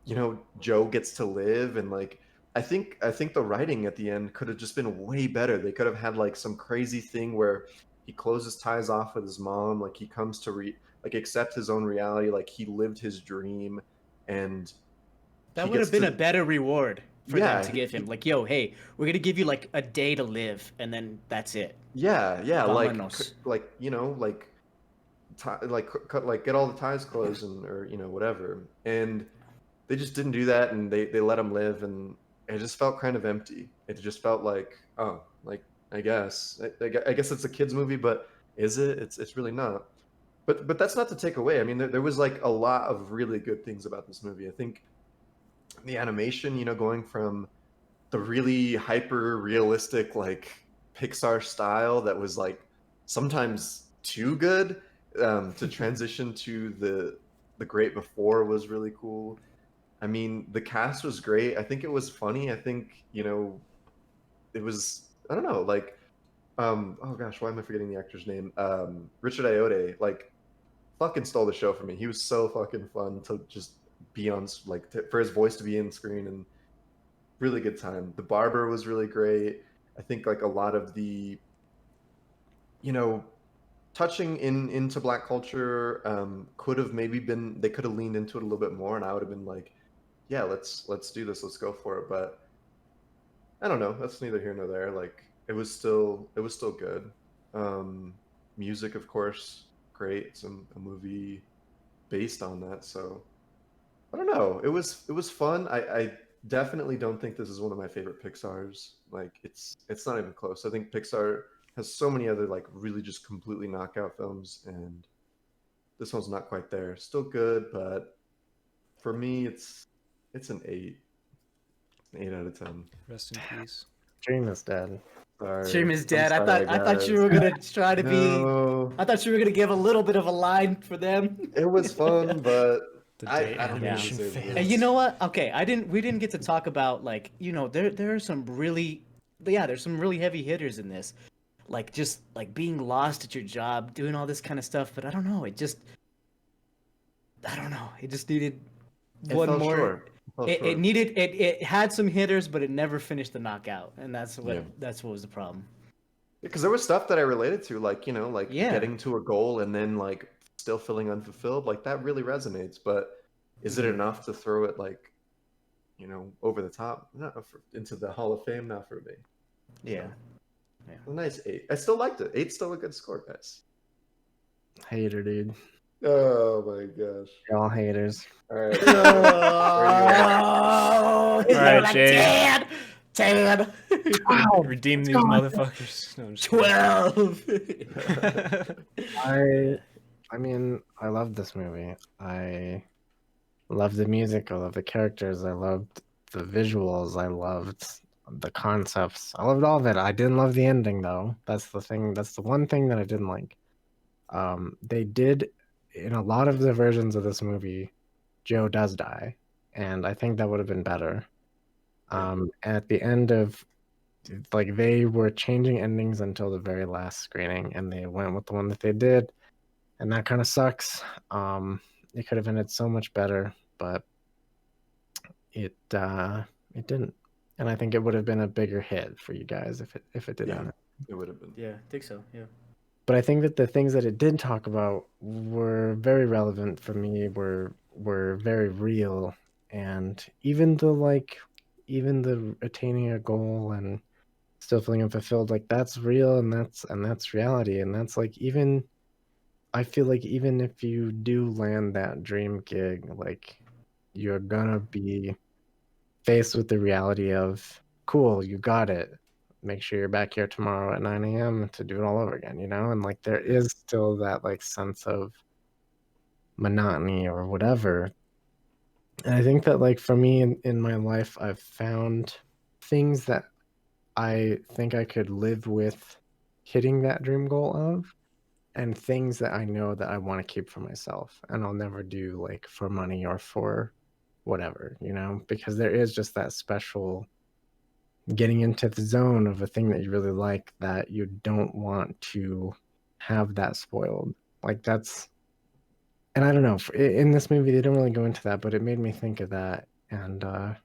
you know Joe gets to live, and like I think the writing at the end could have just been way better. They could have had like some crazy thing where he closes ties off with his mom, like he comes to like accept his own reality, like he lived his dream, and That he would gets have been to- a better reward for Yeah, them to give him. Like, yo, hey, we're gonna give you like a day to live, and then that's it. yeah, like Vámonos. like you know like cut like get all the ties closed, and or you know whatever, and they just didn't do that, and they let him live, and it just felt kind of empty. It just felt like, oh, like I guess I guess it's a kids movie, but is it? It's really not. But that's not to take away. I mean, there was like a lot of really good things about this movie. I think the animation, you know, going from the really hyper realistic like Pixar style that was like sometimes too good, to transition to the great before was really cool. I mean, the cast was great. I think it was funny. I think, you know, it was, I don't know, like, oh gosh, why am I forgetting the actor's name? Richard Ayoade, like, fucking stole the show for me. He was so fucking fun to just be on, like, for his voice to be in screen, and really good time. The barber was really great. I think, like, a lot of the, you know, touching into Black culture, could have maybe been, they could have leaned into it a little bit more, and I would have been like, yeah, let's do this, let's go for it. But I don't know, that's neither here nor there. Like, it was still good. Music, of course, great. It's a movie based on that, so I don't know. It was fun. I definitely don't think this is one of my favorite Pixar's. Like, it's not even close. I think Pixar has so many other like really just completely knockout films, and this one's not quite there. Still good, but for me, it's an 8. An 8 out of 10. Rest in peace. Dream is dead. Sorry. Stream is I'm dead. I sorry, thought you guys. were gonna try to be. No, I thought you were gonna give a little bit of a line for them. it was fun, but The I day don't think animation it deserves failed. this. And you know what? Okay, we didn't get to talk about like there are some really there's some really heavy hitters in this, like just like being lost at your job, doing all this kind of stuff. But I don't know. It just needed It one fell more. short. It needed it had some hitters, but it never finished the knockout, and that's Yeah. what was the problem. Because there was stuff that I related to, like Yeah. getting to a goal and then like still feeling unfulfilled. Like that really resonates. But is it enough to throw it like, over the top? Into the Hall of Fame? Not for me. Yeah. A nice 8. I still liked it. 8's still a good score, guys. Hater, dude. Oh my gosh. You're all haters. All right. Oh, All right, Jay. 10, Redeem these motherfuckers. No, I'm just kidding. 12. I mean, I love this movie. I love the music. I love the characters. I loved the visuals. I loved the concepts. I loved all of it. I didn't love the ending, though. That's the thing. That's the one thing that I didn't like. They did, in a lot of the versions of this movie, Joe does die, and I think that would have been better. At the end of, like, they were changing endings until the very last screening, and they went with the one that they did, and that kind of sucks. It could have ended so much better, but it didn't, and I think it would have been a bigger hit for you guys if it did end. It would have been. Yeah, I think so. Yeah. But I think that the things that it did talk about were very relevant for me, were very real, and even the attaining a goal and still feeling unfulfilled, like that's real, and that's reality, and that's like, even I feel like even if you do land that dream gig, like you're gonna be faced with the reality of, cool, you got it. Make sure you're back here tomorrow at 9 a.m. to do it all over again, and like there is still that like sense of monotony or whatever. And I think that, like, for me in my life, I've found things that I think I could live with hitting that dream goal of, and things that I know that I want to keep for myself and I'll never do like for money or for whatever, because there is just that special getting into the zone of a thing that you really like, that you don't want to have that spoiled. Like that's, and I don't know, in this movie they don't really go into that, but it made me think of that, and I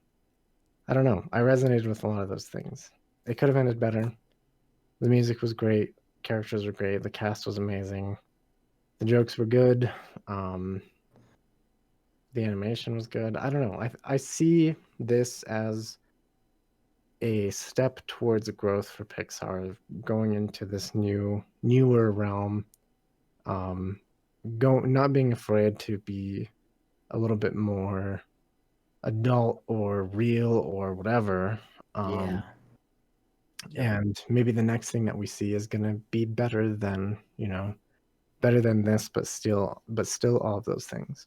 don't know, I resonated with a lot of those things. It could have ended better. The music was great, characters were great, the cast was amazing, the jokes were good, the animation was good. I don't know, I see this as a step towards growth for Pixar, going into this newer realm, not being afraid to be a little bit more adult or real or whatever. Yeah. And maybe the next thing that we see is going to be better than this, but still all of those things.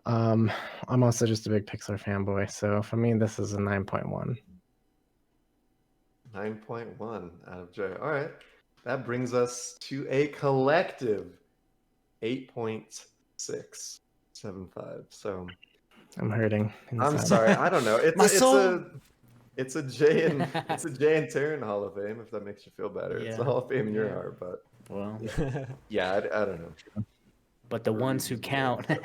I'm also just a big Pixar fanboy, so for me this is a 9.1. 9.1 out of J. All right. That brings us to a collective 8.675. So I'm hurting. I'm inside. sorry. I don't know. My soul. It's a Jay and Taryn Hall of Fame, if that makes you feel better. It's a Yeah. Hall of Fame in your Yeah. heart, but Well, yeah, I don't know. but the ones who count, they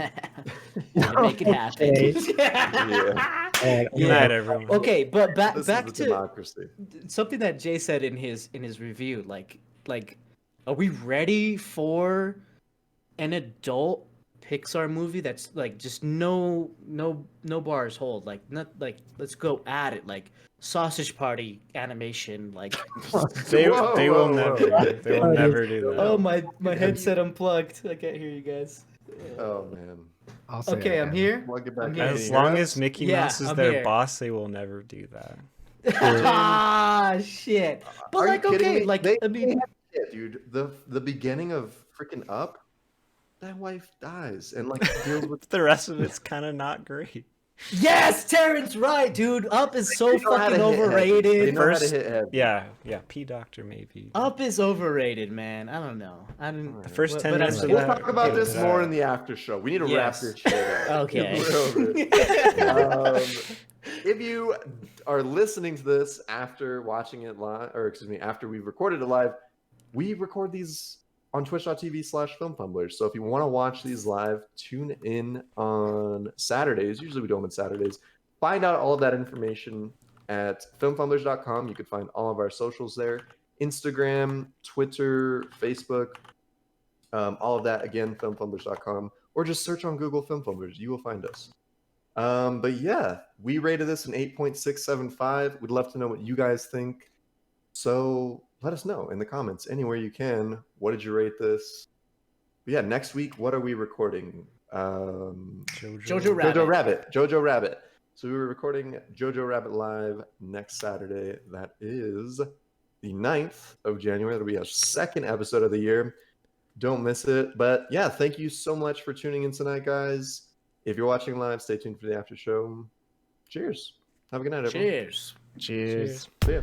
No, make it happen. Yeah. And, Good night, everyone. Okay, but back This back is to a democracy. something that Jay said in his review. Like, are we ready for an adult Pixar movie that's like just no bars hold? Like, not like, let's go at it, like Sausage Party animation, like. They Whoa, will whoa, never whoa. they will never do that. Oh, my headset unplugged. I can't hear you guys. Oh man. I'll say Okay, I'm again. here. Plug it back I'm in. here. Can As you hear long us? as Mickey Yeah, Mouse is I'm their here. boss, they will never do that. Ah, shit. But Are like, you kidding okay, me? like, They- I mean, Yeah, dude. The beginning of freaking Up, that wife dies and like deals with The rest of it's kind of not great. Yes, Terrence Wright, dude. Up is so They know how to fucking hit heavy. They overrated. know how to First- hit heavy. Yeah, P Doctor maybe. Up is overrated, man. I don't know. I didn't. The first 10 but minutes of We'll that. talk about it this was, more in the after show. We need to wrap Yes. this shit up. Okay. We're over. If you are listening to this after watching it live, or excuse me, after we've recorded it live, we record these on twitch.tv/filmfumblers. So if you want to watch these live, tune in on Saturdays. Usually we do them on Saturdays. Find out all of that information at filmfumblers.com. You can find all of our socials there. Instagram, Twitter, Facebook, all of that, again, filmfumblers.com. Or just search on Google Film Fumblers. You will find us. But yeah, we rated this an 8.675. We'd love to know what you guys think. So let us know in the comments anywhere you can. What did you rate this? But yeah, next week, what are we recording? Jojo Rabbit. Jojo Rabbit. So we were recording Jojo Rabbit live next Saturday. That is the 9th of January. That'll be our second episode of the year. Don't miss it. But yeah, thank you so much for tuning in tonight, guys. If you're watching live, stay tuned for the after show. Cheers. Have a good night, everyone. Cheers. Cheers. See ya.